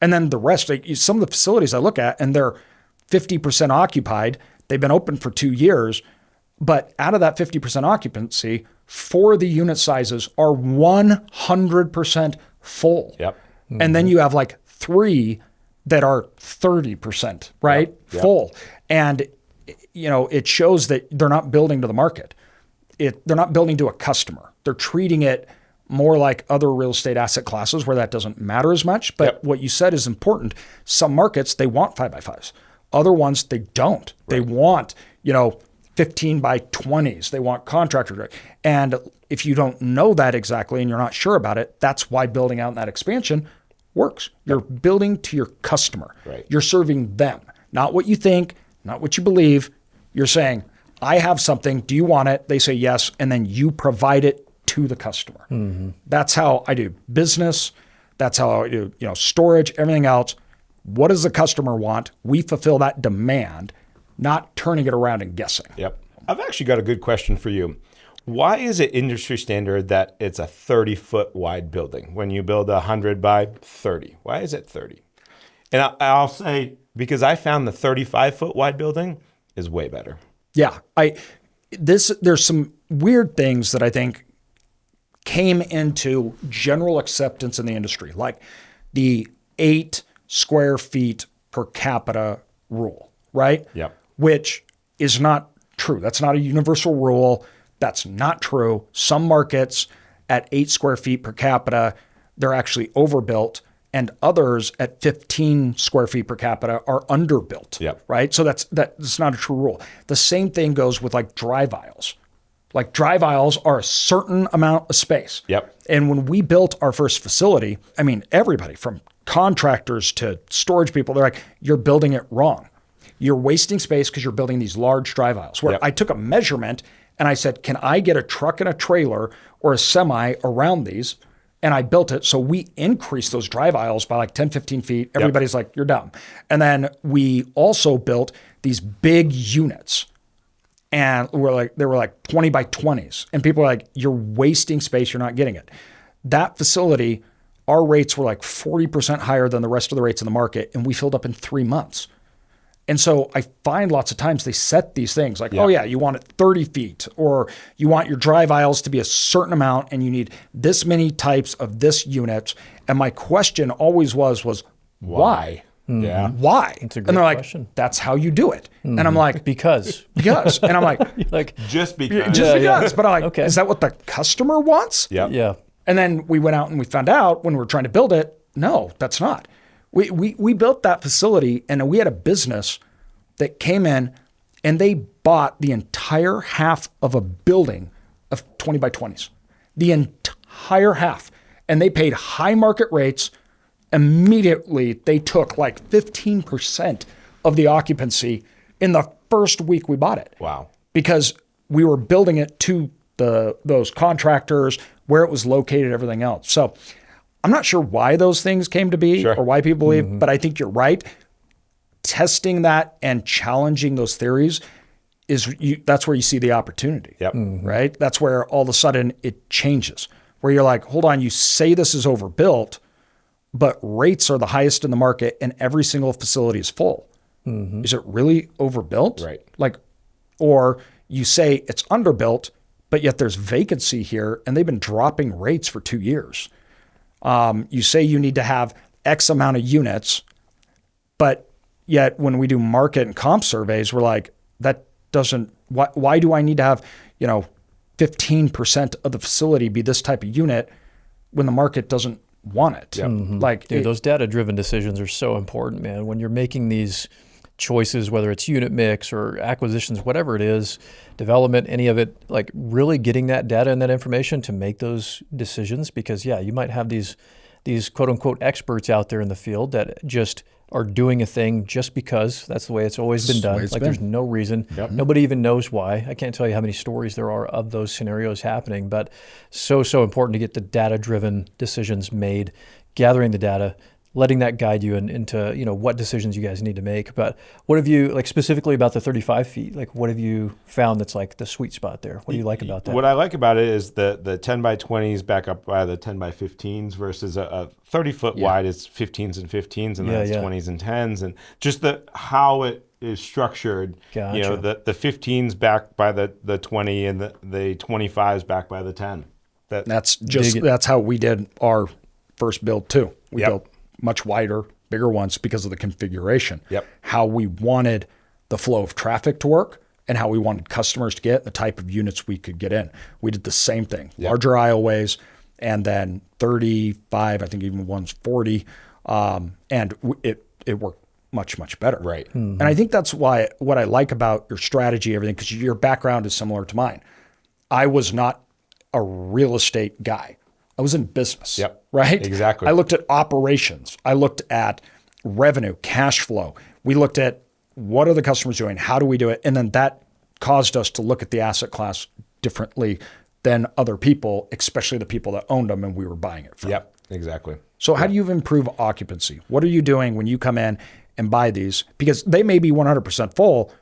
Speaker 1: And then the rest, some of the facilities I look at and they're 50% occupied. They've been open for 2 years, but out of that 50% occupancy, 4 of the unit sizes are 100% full.
Speaker 2: Yep.
Speaker 1: And then you have like 3 that are 30%, right?
Speaker 2: Yep.
Speaker 1: Full. And it shows that they're not building to the market. They're not building to a customer. They're treating it more like other real estate asset classes where that doesn't matter as much. But what you said is important. Some markets, they want 5x5s. Other ones, they don't. Right. They want, 15x20s. They want contractor. And if you don't know that exactly and you're not sure about it, that's why building out in that expansion works. You're building to your customer.
Speaker 2: Right.
Speaker 1: You're serving them, not what you think, not what you believe. You're saying, I have something. Do you want it? They say yes. And then you provide it to the customer. That's how I do business. That's how I do, storage, everything else. What does the customer want? We fulfill that demand, not turning it around and guessing.
Speaker 2: Yep. I've actually got a good question for you. Why is it industry standard that it's a 30-foot wide building when you build 100 by 30? Why is it 30? And I'll say, because I found the 35-foot wide building is way better.
Speaker 1: Yeah. There's some weird things that I think came into general acceptance in the industry, like the 8 square feet per capita rule, right?
Speaker 2: Yep.
Speaker 1: Which is not true. That's not a universal rule. That's not true. Some markets at 8 square feet per capita, they're actually overbuilt, and others at 15 square feet per capita are underbuilt.
Speaker 2: Yep.
Speaker 1: Right? So that's not a true rule. The same thing goes with like drive aisles. Like drive aisles are a certain amount of space.
Speaker 2: Yep.
Speaker 1: And when we built our first facility, I mean, everybody from contractors to storage people, they're like, you're building it wrong. You're wasting space because you're building these large drive aisles. Where I took a measurement and I said, can I get a truck and a trailer or a semi around these? And I built it. So we increased those drive aisles by like 10, 15 feet. Everybody's like, you're dumb. And then we also built these big units. And they were like 20 by 20s. And people were like, you're wasting space. You're not getting it. That facility, our rates were like 40% higher than the rest of the rates in the market. And we filled up in 3 months. And so I find lots of times they set these things like, oh yeah, you want it 30 feet, or you want your drive aisles to be a certain amount and you need this many types of this unit. And my question always was why?
Speaker 2: Yeah.
Speaker 1: Why?
Speaker 3: It's a great
Speaker 1: and they're like,
Speaker 3: question.
Speaker 1: that's how you do it. And I'm like,
Speaker 3: Because.
Speaker 1: And I'm like,
Speaker 2: Just because.
Speaker 1: just because. But I'm like,
Speaker 3: Okay.
Speaker 1: is that what the customer wants?
Speaker 2: Yep.
Speaker 3: Yeah.
Speaker 1: And then we went out and we found out when we were trying to build it, no, that's not. We built that facility and we had a business that came in and they bought the entire half of a building of 20 by 20s. The entire half. And they paid high market rates. Immediately, they took like 15% of the occupancy in the first week we bought it.
Speaker 2: Wow.
Speaker 1: Because we were building it to those contractors, where it was located, everything else. So I'm not sure why those things came to be or why people believe, but I think you're right. Testing that and challenging those theories that's where you see the opportunity.
Speaker 2: Yep.
Speaker 1: Right? That's where all of a sudden it changes. Where you're like, hold on, you say this is overbuilt, but rates are the highest in the market and every single facility is full. Is it really overbuilt?
Speaker 2: Right.
Speaker 1: Like, or you say it's underbuilt, but yet there's vacancy here and they've been dropping rates for 2 years. You say you need to have X amount of units, but yet when we do market and comp surveys, we're like, that doesn't, why do I need to have, 15% of the facility be this type of unit when the market doesn't want it?
Speaker 2: Yep.
Speaker 1: Like,
Speaker 3: Dude, those data-driven decisions are so important, man. When you're making these choices, whether it's unit mix or acquisitions, whatever it is, development, any of it, like really getting that data and that information to make those decisions. Because you might have these quote unquote experts out there in the field that just are doing a thing just because that's the way it's always been done. Like there's no reason. Nobody even knows why. I can't tell you how many stories there are of those scenarios happening, but so important to get the data-driven decisions made, gathering the data, letting that guide you into what decisions you guys need to make. But what have you, like specifically about the 35 feet, like what have you found that's like the sweet spot there? What do you like about that?
Speaker 2: What I like about it is the 10 by 20s back up by the 10 by 15s versus a 30 foot wide is 15s and 15s and then it's 20s and 10s, and just how it is structured.
Speaker 3: Gotcha.
Speaker 2: The 15s backed by the 20 and the 25s backed by the 10.
Speaker 1: That's how we did our first build too. We built much wider, bigger ones because of the configuration. How we wanted the flow of traffic to work and how we wanted customers to get, the type of units we could get in. We did the same thing, larger aisleways, and then 35, I think even one's 40, and it worked much, much better.
Speaker 2: Right.
Speaker 1: And I think that's why what I like about your strategy, everything, because your background is similar to mine. I was not a real estate guy. I was in business, right?
Speaker 2: Exactly.
Speaker 1: I looked at operations. I looked at revenue, cash flow. We looked at what are the customers doing? How do we do it? And then that caused us to look at the asset class differently than other people, especially the people that owned them and we were buying it from.
Speaker 2: Yep, exactly.
Speaker 1: So how do you improve occupancy? What are you doing when you come in and buy these? Because they may be 100% full,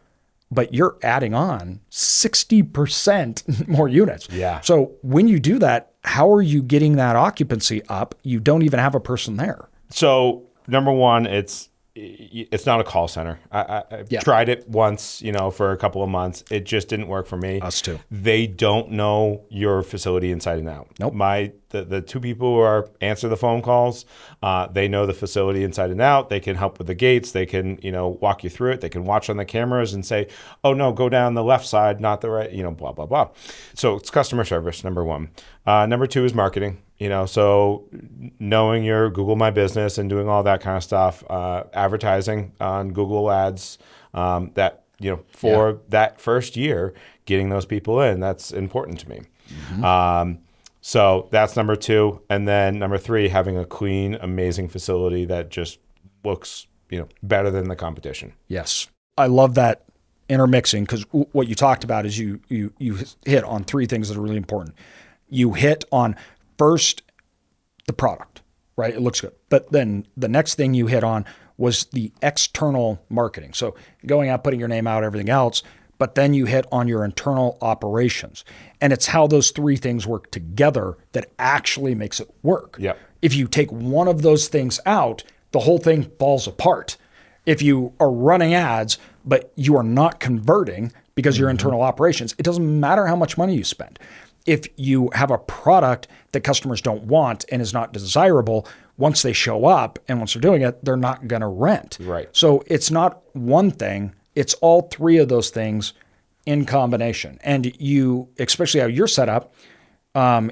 Speaker 1: but you're adding on 60% more units.
Speaker 2: Yeah.
Speaker 1: So when you do that, how are you getting that occupancy up? You don't even have a person there.
Speaker 2: So number one, it's not a call center. I tried it once, for a couple of months. It just didn't work for me.
Speaker 1: Us too.
Speaker 2: They don't know your facility inside and out.
Speaker 1: Nope.
Speaker 2: The two people who answer the phone calls, they know the facility inside and out. They can help with the gates. They can, walk you through it. They can watch on the cameras and say, oh no, go down the left side, not the right, blah, blah, blah. So it's customer service, number one. Number two is marketing. So knowing your Google My Business and doing all that kind of stuff, advertising on Google Ads, for that first year, getting those people in, that's important to me. Mm-hmm. So that's number two. And then number three, having a clean, amazing facility that just looks, better than the competition.
Speaker 1: Yes. I love that intermixing, because what you talked about is you hit on three things that are really important. You hit on first, the product, right? It looks good. But then the next thing you hit on was the external marketing. So going out, putting your name out, everything else, but then you hit on your internal operations. And it's how those three things work together that actually makes it work.
Speaker 2: Yep.
Speaker 1: If you take one of those things out, the whole thing falls apart. If you are running ads, but you are not converting because your internal operations, it doesn't matter how much money you spend. If you have a product that customers don't want and is not desirable, once they show up and once they're doing it, they're not going to rent.
Speaker 2: Right.
Speaker 1: So it's not one thing, it's all three of those things in combination. And you, especially how you're set up,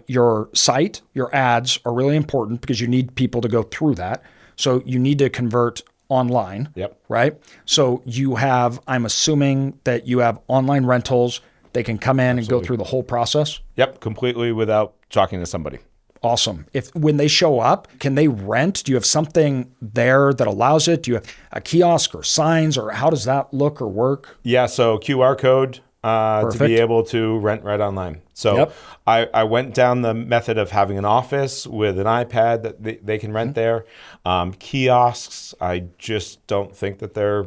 Speaker 1: your site, your ads are really important because you need people to go through that. So you need to convert online.
Speaker 2: Yep.
Speaker 1: Right? So you have, I'm assuming that you have online rentals. They can come in and go through the whole process?
Speaker 2: Yep, completely without talking to somebody.
Speaker 1: Awesome. When they show up, can they rent? Do you have something there that allows it? Do you have a kiosk or signs, or how does that look or work?
Speaker 2: Yeah, so QR code to be able to rent right online. So I went down the method of having an office with an iPad that they can rent there. Kiosks, I just don't think that they're,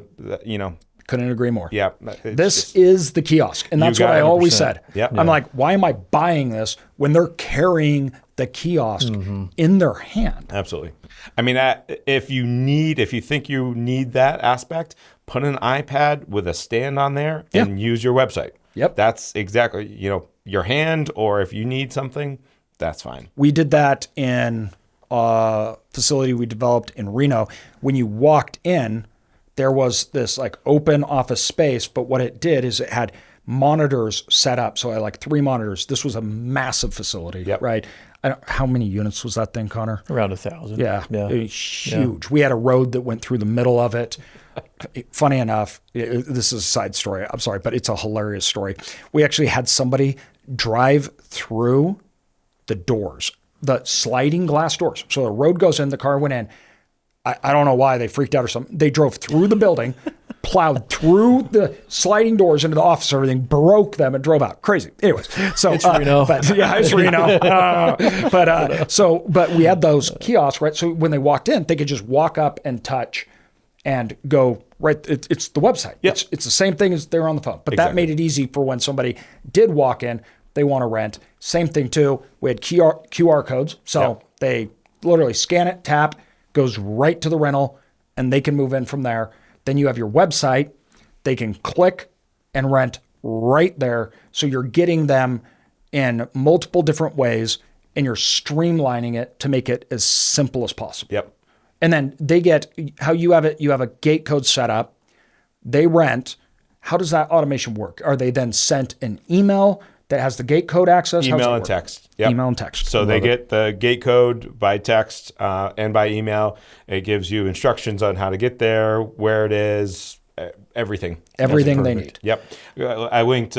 Speaker 1: Couldn't agree more.
Speaker 2: Yeah.
Speaker 1: This is the kiosk. And that's what I always said.
Speaker 2: Yep.
Speaker 1: I'm like, why am I buying this when they're carrying the kiosk in their hand?
Speaker 2: Absolutely. I mean, if you think you need that aspect, put an iPad with a stand on there and use your website.
Speaker 1: Yep.
Speaker 2: That's exactly, your hand, or if you need something, that's fine.
Speaker 1: We did that in a facility we developed in Reno. When you walked in, there was this like open office space, but what it did is it had monitors set up. So I had like 3 monitors. This was a massive facility, right? How many units was that thing, Connor?
Speaker 3: Around 1,000.
Speaker 1: Yeah. It was huge. We had a road that went through the middle of it. Funny enough, this is a side story. I'm sorry, but it's a hilarious story. We actually had somebody drive through the doors, the sliding glass doors. So the road goes in, the car went in. I don't know why they freaked out or something. They drove through the building, plowed through the sliding doors into the office, everything, broke them and drove out. Crazy. Anyways, so
Speaker 3: it's Reno.
Speaker 1: It's Reno. But we had those kiosks, right? So when they walked in, they could just walk up and touch and go right. It's the website.
Speaker 2: Yep.
Speaker 1: It's the same thing as they're on the phone. But that made it easy for when somebody did walk in, they want to rent. Same thing too. We had QR codes. So they literally scan it, tap, goes right to the rental, and they can move in from there. Then you have your website. They can click and rent right there. So you're getting them in multiple different ways, and you're streamlining it to make it as simple as possible.
Speaker 2: Yep.
Speaker 1: And then they get how you have it. You have a gate code set up. They rent. How does that automation work? Are they then sent an email that has the gate code access?
Speaker 2: Email and text. Yep.
Speaker 1: Email and text.
Speaker 2: So they get the gate code by text and by email. It gives you instructions on how to get there, where it is, everything.
Speaker 1: Everything they need.
Speaker 2: Yep. I linked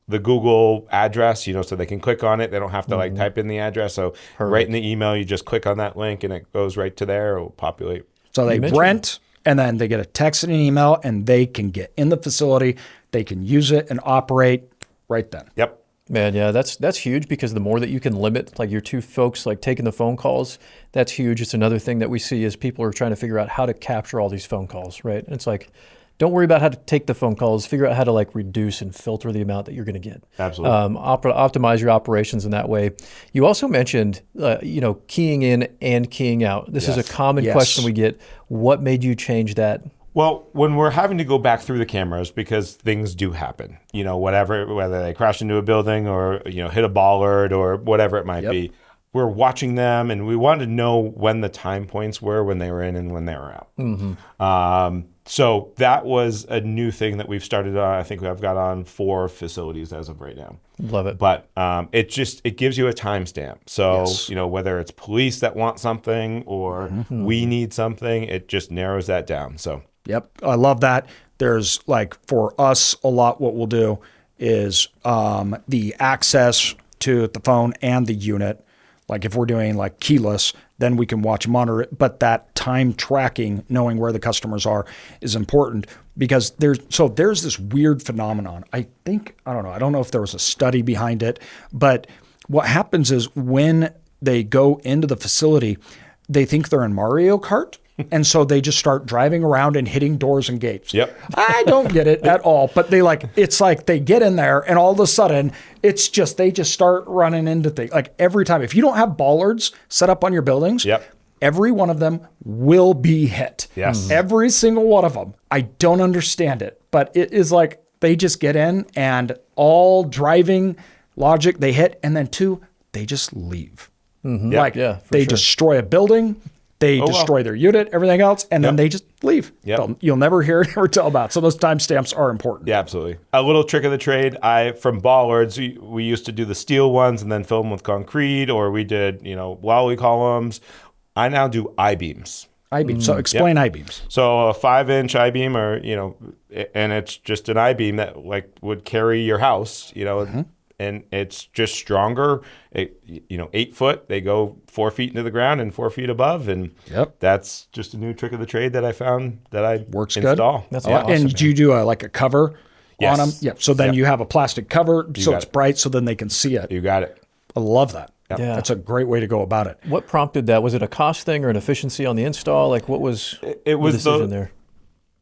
Speaker 2: the Google address, so they can click on it. They don't have to type in the address. So right in the email, you just click on that link and it goes right to there. It will populate.
Speaker 1: So they rent, and then they get a text and an email, and they can get in the facility. They can use it and operate right then.
Speaker 2: Yep.
Speaker 3: Man, yeah, that's huge, because the more that you can limit, like your two folks like taking the phone calls, that's huge. It's another thing that we see is people are trying to figure out how to capture all these phone calls, right? And it's like, don't worry about how to take the phone calls. Figure out how to like reduce and filter the amount that you're going to get.
Speaker 2: Absolutely.
Speaker 3: Optimize your operations in that way. You also mentioned, keying in and keying out. This is a common question we get. What made you change that?
Speaker 2: Well, when we're having to go back through the cameras, because things do happen, whether they crash into a building or, hit a bollard or whatever it might be, we're watching them, and we wanted to know when the time points were, when they were in and when they were out. So that was a new thing that we've started on. I think I've got on 4 facilities as of right now.
Speaker 3: Love it.
Speaker 2: But it gives you a timestamp. So, whether it's police that want something or we need something, it just narrows that down. So.
Speaker 1: Yep. I love that. There's like, for us, a lot what we'll do is the access to the phone and the unit. Like if we're doing like keyless, then we can watch and monitor it. But that time tracking, knowing where the customers are, is important, because there's this weird phenomenon. I don't know if there was a study behind it, but what happens is when they go into the facility, they think they're in Mario Kart. And so they just start driving around and hitting doors and gates.
Speaker 2: Yep.
Speaker 1: I don't get it at all. But it's like they get in there and all of a sudden they just start running into things. Like every time, if you don't have bollards set up on your buildings, every one of them will be hit.
Speaker 2: Yes.
Speaker 1: Every single one of them. I don't understand it, but it is like they just get in and all driving logic they hit, and then 2, they just leave. They destroy a building. They destroy their unit, everything else, and then they just leave. You'll never hear it or tell about it. So those timestamps are important.
Speaker 2: Yeah, absolutely. A little trick of the trade, from bollards, we used to do the steel ones and then fill them with concrete, or we did, Wally columns. I now do I-beams.
Speaker 1: I-beams. So explain I-beams.
Speaker 2: So a 5-inch I-beam, or, and it's just an I-beam that like would carry your house, and it's just stronger. 8 foot, they go 4 feet into the ground and 4 feet above. And that's just a new trick of the trade that I found that I install.
Speaker 1: Good. That's awesome. And do you do a cover on them? Yeah. So then you have a plastic cover, so it's bright, so then they can see it.
Speaker 2: You got it.
Speaker 1: I love that.
Speaker 2: Yep.
Speaker 3: Yeah.
Speaker 1: That's a great way to go about it.
Speaker 3: What prompted that? Was it a cost thing or an efficiency on the install? Like what was
Speaker 2: it was
Speaker 3: the decision there?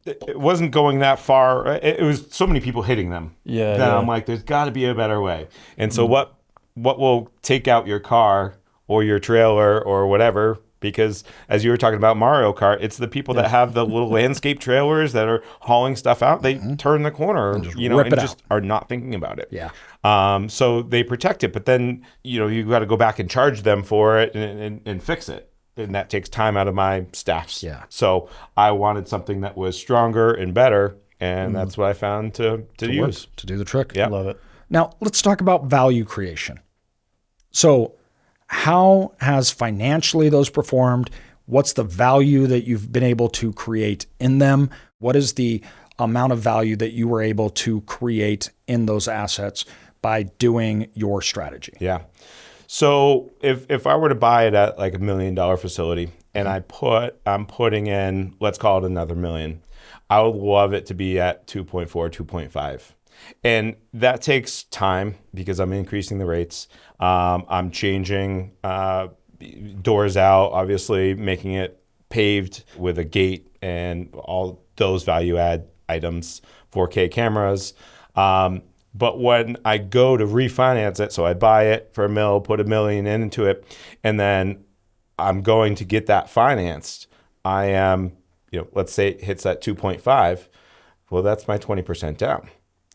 Speaker 2: It wasn't going that far. It was so many people hitting them. I'm like, there's got to be a better way. And so what will take out your car or your trailer or whatever? Because as you were talking about Mario Kart, it's the people that have the little landscape trailers that are hauling stuff out. They turn the corner, and just are not thinking about it.
Speaker 1: Yeah.
Speaker 2: So they protect it, but then you got to go back and charge them for it and fix it. And that takes time out of my staffs.
Speaker 1: Yeah.
Speaker 2: So I wanted something that was stronger and better, and that's what I found to use.
Speaker 1: To do the trick.
Speaker 2: Yeah.
Speaker 3: Love it.
Speaker 1: Now, let's talk about value creation. So how has financially those performed? What's the value that you've been able to create in them? What is the amount of value that you were able to create in those assets by doing your strategy?
Speaker 2: Yeah. So if I were to buy it at like $1 million facility and I'm putting in, let's call it another $1 million, I would love it to be at 2.4, 2.5. And that takes time because I'm increasing the rates. I'm changing doors out, obviously making it paved with a gate and all those value add items, 4K cameras. But when I go to refinance it, so I buy it for $1 million, put $1 million into it, and then I'm going to get that financed, I am, let's say it hits that 2.5. Well, that's my 20% down.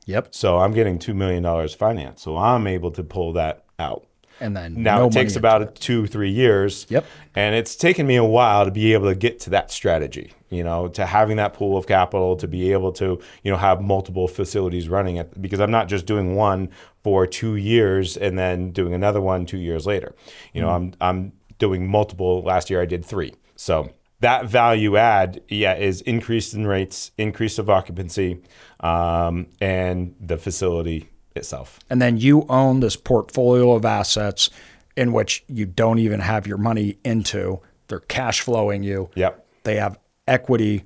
Speaker 1: Yep.
Speaker 2: So I'm getting $2 million finance. So I'm able to pull that out.
Speaker 1: And then
Speaker 2: now it takes about 2-3 years.
Speaker 1: Yep.
Speaker 2: And it's taken me a while to be able to get to that strategy, to having that pool of capital, to be able to, have multiple facilities running it, because I'm not just doing one for 2 years and then doing another one 2 years later. I'm doing multiple. Last year I did 3. So that value add, is increased in rates, increase of occupancy, and the facility itself.
Speaker 1: And then you own this portfolio of assets in which you don't even have your money into. They're cash flowing you.
Speaker 2: Yep.
Speaker 1: They have equity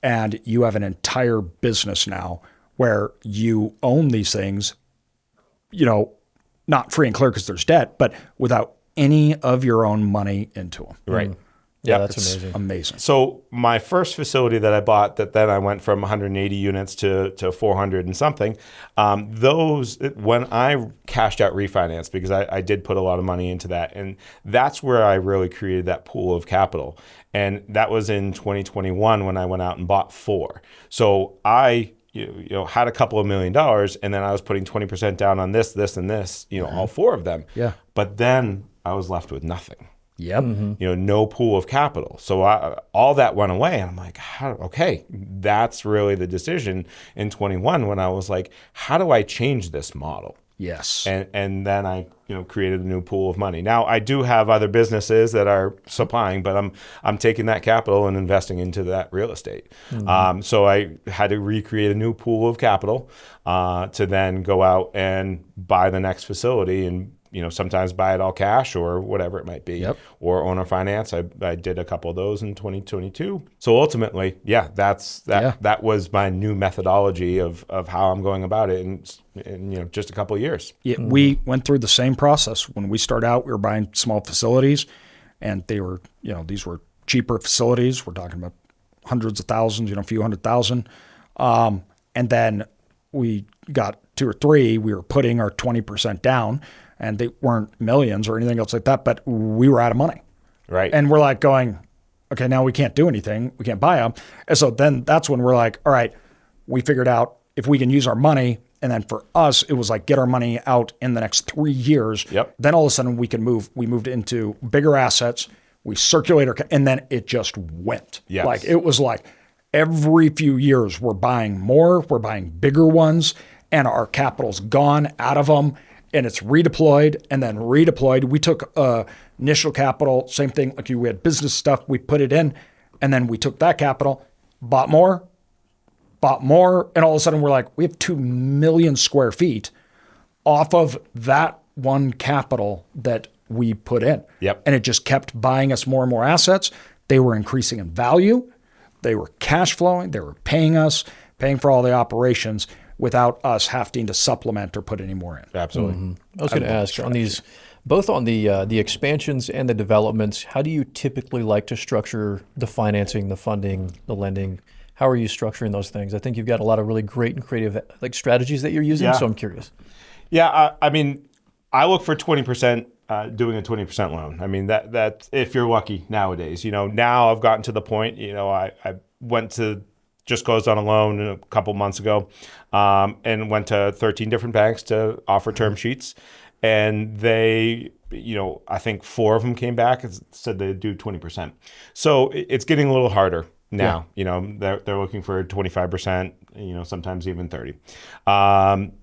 Speaker 1: and you have an entire business now where you own these things, not free and clear because there's debt, but without any of your own money into them.
Speaker 2: Right.
Speaker 3: Yeah,
Speaker 2: Yep.
Speaker 3: that's amazing.
Speaker 1: Amazing.
Speaker 2: So my first facility that I bought, that then I went from 180 units to 400 and something, those, when I cashed out refinance, because I did put a lot of money into that, and that's where I really created that pool of capital. And that was in 2021 when I went out and bought 4. So I had a couple of $1 million, and then I was putting 20% down on this, and this, all 4 of them.
Speaker 1: Yeah.
Speaker 2: But then I was left with nothing.
Speaker 1: Yep.
Speaker 2: No pool of capital. So all that went away. And I'm like, okay, that's really the decision in 21 when I was like, how do I change this model?
Speaker 1: Yes.
Speaker 2: And then I created a new pool of money. Now I do have other businesses that are supplying, but I'm taking that capital and investing into that real estate. So I had to recreate a new pool of capital to then go out and buy the next facility, and sometimes buy it all cash or whatever it might be,
Speaker 1: Yep.
Speaker 2: or owner finance. I did a couple of those in 2022. So ultimately, that was my new methodology of how I'm going about it in just a couple of years.
Speaker 1: Yeah, we went through the same process. When we started out, we were buying small facilities, and they were, these were cheaper facilities. We're talking about hundreds of thousands, a few $100,000. And then we got 2 or 3, we were putting our 20% down, and they weren't millions or anything else like that, but we were out of money.
Speaker 2: Right.
Speaker 1: And we're like going, okay, now we can't do anything. We can't buy them. And so then that's when we're like, all right, we figured out if we can use our money. And then for us, it was like get our money out in the next 3 years.
Speaker 2: Yep.
Speaker 1: Then all of a sudden we can move. We moved into bigger assets. We circulate our, and then it just went.
Speaker 2: Yes.
Speaker 1: Like it was like every few years we're buying more, we're buying bigger ones, and our capital's gone out of them. And it's redeployed and then redeployed. We took initial capital, same thing, like we had business stuff, we put it in, and then we took that capital, bought more, and all of a sudden we're like, we have 2 million square feet off of that one capital that we put in.
Speaker 2: Yep.
Speaker 1: And it just kept buying us more and more assets. They were increasing in value. They were cash flowing. They were paying for all the operations without us having to supplement or put any more in.
Speaker 2: Absolutely.
Speaker 3: I was going to ask on these, both on the expansions and the developments, how do you typically like to structure the financing, the funding, the lending? How are you structuring those things? I think you've got a lot of really great and creative strategies that you're using, so I'm curious.
Speaker 2: Yeah, I look for 20%. Doing a 20% loan. I mean, that if you're lucky nowadays, now I've gotten to the point, I went to just closed on a loan a couple months ago, and went to 13 different banks to offer term sheets. And they, I think 4 of them came back and said they'd do 20%. So it's getting a little harder now. They're looking for 25%, sometimes even 30.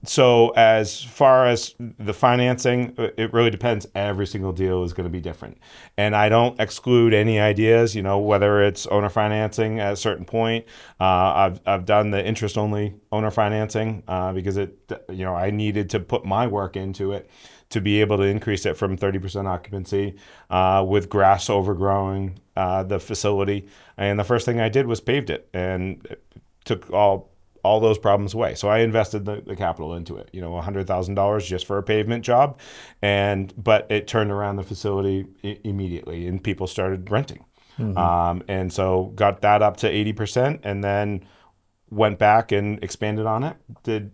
Speaker 2: So as far as the financing, it really depends. Every single deal is going to be different. And I don't exclude any ideas, whether it's owner financing at a certain point. I've done the interest only owner financing because I needed to put my work into it to be able to increase it from 30% occupancy with grass overgrowing the facility. And the first thing I did was paved it, and it took all those problems away. So I invested the capital into it, $100,000 just for a pavement job. But it turned around the facility immediately, and people started renting. And so got that up to 80%, and then went back and expanded on it, did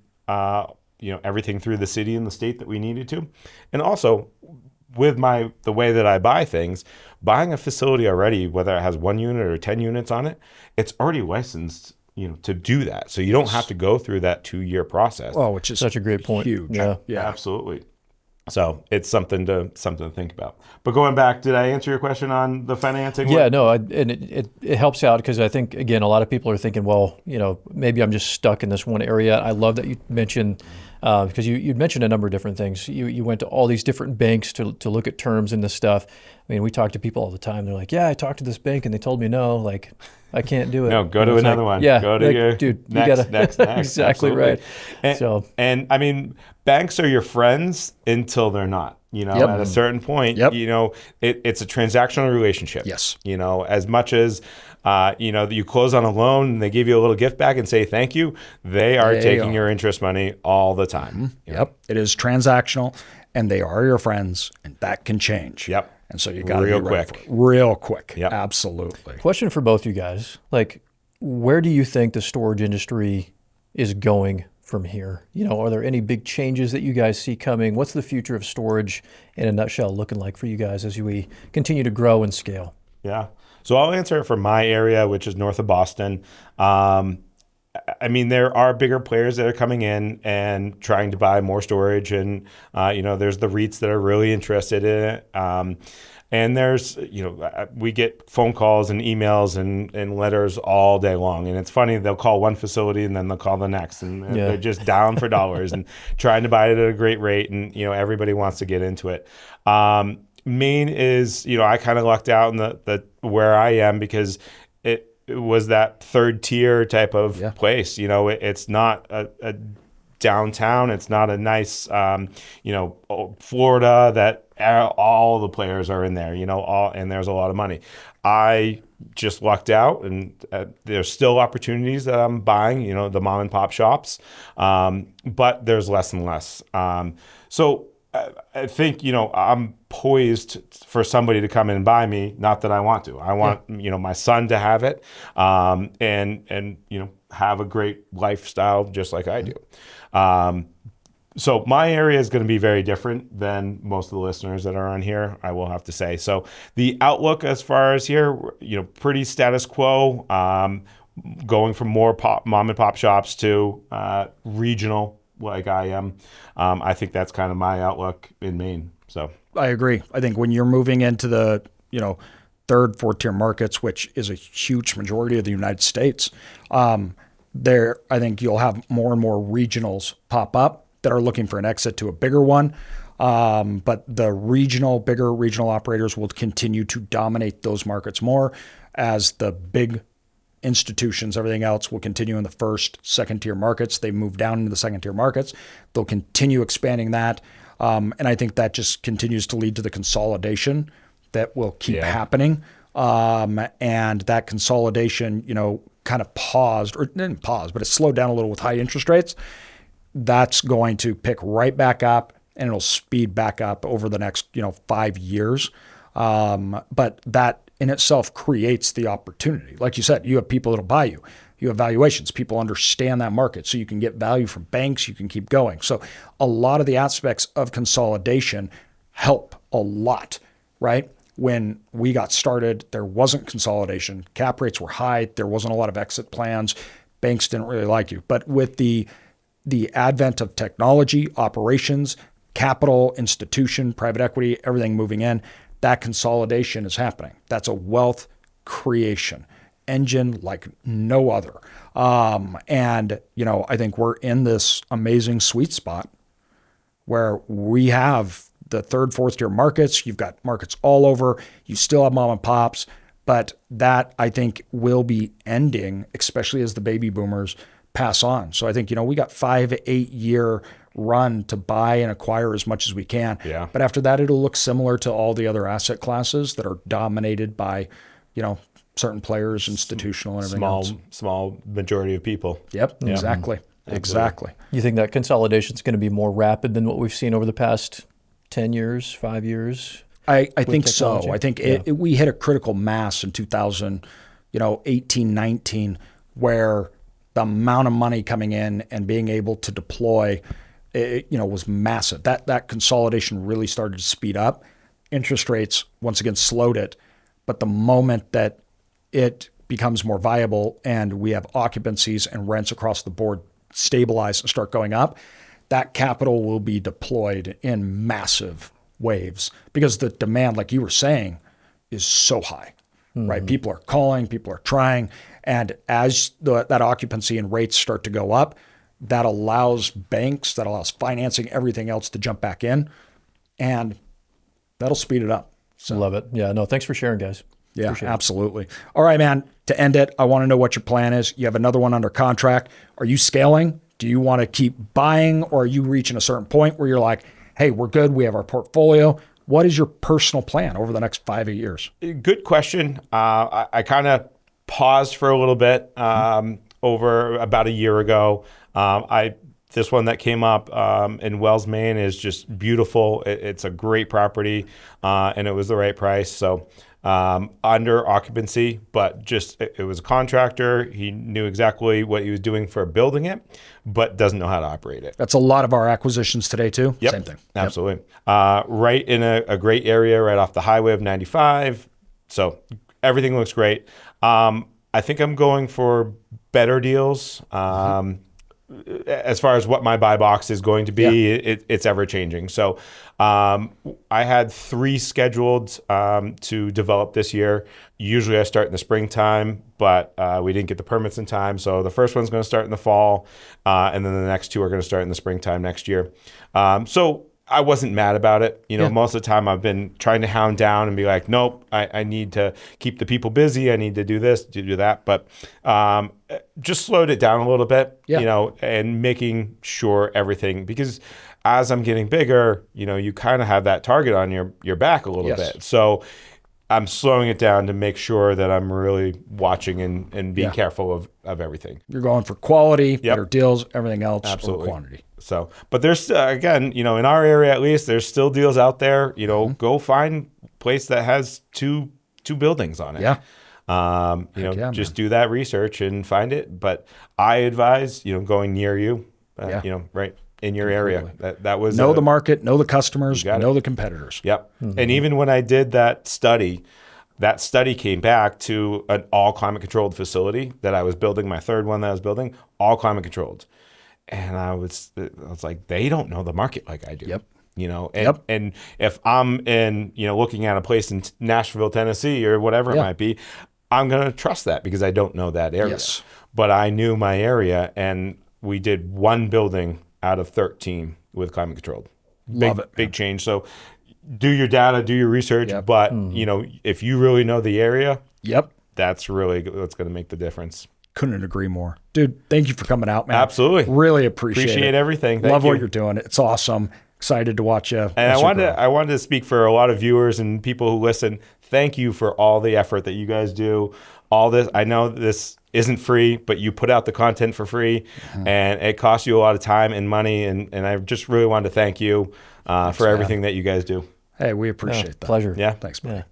Speaker 2: everything through the city and the state that we needed to. And also with the way that I buy things, buying a facility already, whether it has 1 unit or 10 units on it, it's already licensed, to do that. So you don't have to go through that 2-year process.
Speaker 1: Oh, which is
Speaker 3: such a great point.
Speaker 1: Huge.
Speaker 3: Yeah,
Speaker 2: absolutely. So it's something to think about. But going back, did I answer your question on the financing?
Speaker 3: Yeah, no, and it helps out because I think, again, a lot of people are thinking, well, maybe I'm just stuck in this one area. I love that you mentioned, because you mentioned a number of different things. You went to all these different banks to look at terms and this stuff. I mean, we talk to people all the time. They're like, yeah, I talked to this bank and they told me no, like I can't do it.
Speaker 2: No, go to another one.
Speaker 3: Yeah,
Speaker 2: go to your
Speaker 3: dude,
Speaker 2: next.
Speaker 3: Exactly
Speaker 2: Absolutely.
Speaker 3: right.
Speaker 2: And I mean, banks are your friends until they're not. At a certain point, it's a transactional relationship.
Speaker 1: Yes.
Speaker 2: As much as, you close on a loan and they give you a little gift back and say thank you, they are taking your interest money all the time.
Speaker 1: Yep. It is transactional, and they are your friends, and that can change.
Speaker 2: Yep.
Speaker 1: And so you got to be
Speaker 2: real
Speaker 1: ready
Speaker 2: quick.
Speaker 1: for it. Real quick.
Speaker 2: Yep.
Speaker 1: Absolutely.
Speaker 3: Question for both you guys. Like, where do you think the storage industry is going from here? Are there any big changes that you guys see coming? What's the future of storage in a nutshell looking like for you guys as we continue to grow and scale?
Speaker 2: Yeah. So I'll answer it for my area, which is north of Boston. There are bigger players that are coming in and trying to buy more storage. And, there's the REITs that are really interested in it. And there's, we get phone calls and emails and letters all day long. And it's funny, they'll call one facility and then they'll call the next. And they're just down for dollars and trying to buy it at a great rate. And, everybody wants to get into it. Maine is, I kind of lucked out in the where I am because it was that third tier type of place. It's not a downtown. It's not a nice, Florida that all the players are in there, and there's a lot of money. I just lucked out, and there's still opportunities that I'm buying, the mom and pop shops, but there's less and less. So I think, I'm poised for somebody to come in and buy me. Not that I want to. I want, my son to have it, and have a great lifestyle just like I do. So my area is going to be very different than most of the listeners that are on here, I will have to say. So the outlook as far as here, pretty status quo, going from more mom and pop shops to regional like I am. I think that's kind of my outlook in Maine. So
Speaker 1: I agree. I think when you're moving into the, third, fourth tier markets, which is a huge majority of the United States, I think you'll have more and more regionals pop up that are looking for an exit to a bigger one. But the bigger regional operators will continue to dominate those markets more as the big institutions, everything else will continue in the first, second tier markets. They move down into the second tier markets. They'll continue expanding that. And I think that just continues to lead to the consolidation that will keep happening. And that consolidation, kind of paused, or didn't pause, but it slowed down a little with high interest rates. That's going to pick right back up, and it'll speed back up over the next, 5 years. But that in itself creates the opportunity. Like you said, you have people that'll buy you. You have valuations. People understand that market. So you can get value from banks. You can keep going. So a lot of the aspects of consolidation help a lot, right? When we got started, there wasn't consolidation. Cap rates were high. There wasn't a lot of exit plans. Banks didn't really like you. But with the advent of technology, operations, capital, institution, private equity, everything moving in, that consolidation is happening. That's a wealth creation engine like no other. And, I think we're in this amazing sweet spot where we have the third, fourth tier markets. You've got markets all over. You still have mom and pops, but that I think will be ending, especially as the baby boomers pass on. So I think, we got 5-8 year run to buy and acquire as much as we can.
Speaker 2: Yeah.
Speaker 1: But after that, it'll look similar to all the other asset classes that are dominated by, certain players, institutional and everything else.
Speaker 2: Small majority of people.
Speaker 1: Yep,
Speaker 2: Yeah.
Speaker 1: exactly. Exactly.
Speaker 3: You think that consolidation is going to be more rapid than what we've seen over the past 10 years, 5 years?
Speaker 1: I think
Speaker 3: technology?
Speaker 1: so. I think we hit a critical mass in 2018, 19, where the amount of money coming in and being able to deploy, was massive. That consolidation really started to speed up. Interest rates once again slowed it, but the moment that it becomes more viable and we have occupancies and rents across the board stabilize and start going up, that capital will be deployed in massive waves because the demand, like you were saying, is so high, right? People are calling, people are trying. And as that occupancy and rates start to go up, that allows banks, that allows financing, everything else to jump back in, and that'll speed it up. So,
Speaker 3: love it. Yeah, no, thanks for sharing, guys.
Speaker 1: yeah, absolutely. All right, man, to end it, I want to know what your plan is. You have another one under contract. Are you scaling? Do you want to keep buying, or are you reaching a certain point where you're like, hey, we're good. We have our portfolio. What is your personal plan over the next 5 years?
Speaker 2: Good question. I kind of paused for a little bit over about a year ago. This one that came up in Wells, Maine is just beautiful. It's a great property, and it was the right price. So under occupancy, but just it was a contractor. He knew exactly what he was doing for building it, but doesn't know how to operate it.
Speaker 1: That's a lot of our acquisitions today too.
Speaker 2: Yep,
Speaker 1: Same thing.
Speaker 2: Absolutely. Right in a great area, right off the highway of 95. So everything looks great. I think I'm going for better deals. As far as what my buy box is going to be, it's ever changing. So I had 3 scheduled to develop this year. Usually I start in the springtime, but we didn't get the permits in time. So the first one's going to start in the fall, and then the next 2 are going to start in the springtime next year. So I wasn't mad about it. Most of the time I've been trying to hound down and be like, nope, I need to keep the people busy. I need to do this, to do that. But just slowed it down a little bit, and making sure everything, because as I'm getting bigger, you kind of have that target on your back a little bit. So I'm slowing it down to make sure that I'm really watching and being careful of everything.
Speaker 1: You're going for quality, better deals, everything else,
Speaker 2: Absolutely.
Speaker 1: over quantity.
Speaker 2: So, but there's again, in our area at least, there's still deals out there. Go find a place that has two buildings on it.
Speaker 1: Yeah.
Speaker 2: Just do that research and find it. But I advise, going near you, right in your area. That was
Speaker 1: know the market, know the customers, know the competitors.
Speaker 2: Yep. And even when I did that study came back to an all climate controlled facility that I was building. My third one that I was building, all climate controlled. And I was like, they don't know the market like I do.
Speaker 1: Yep.
Speaker 2: And if I'm in, looking at a place in Nashville, Tennessee or whatever it might be, I'm going to trust that because I don't know that area.
Speaker 1: Yes.
Speaker 2: But I knew my area, and we did 1 building out of 13 with climate controlled.
Speaker 1: Love it.
Speaker 2: Big change. So do your data, do your research, but if you really know the area, that's really what's going to make the difference.
Speaker 1: Couldn't agree more. Dude, thank you for coming out, man.
Speaker 2: Absolutely.
Speaker 1: Really appreciate it.
Speaker 2: Everything.
Speaker 1: Love what you're doing. It's awesome. Excited to watch you.
Speaker 2: And I wanted to speak for a lot of viewers and people who listen. Thank you for all the effort that you guys do. All this, I know this isn't free, but you put out the content for free, and it costs you a lot of time and money. And I just really wanted to thank you for everything that you guys do.
Speaker 1: Hey, we appreciate that.
Speaker 3: Pleasure.
Speaker 2: Yeah.
Speaker 1: Thanks, buddy.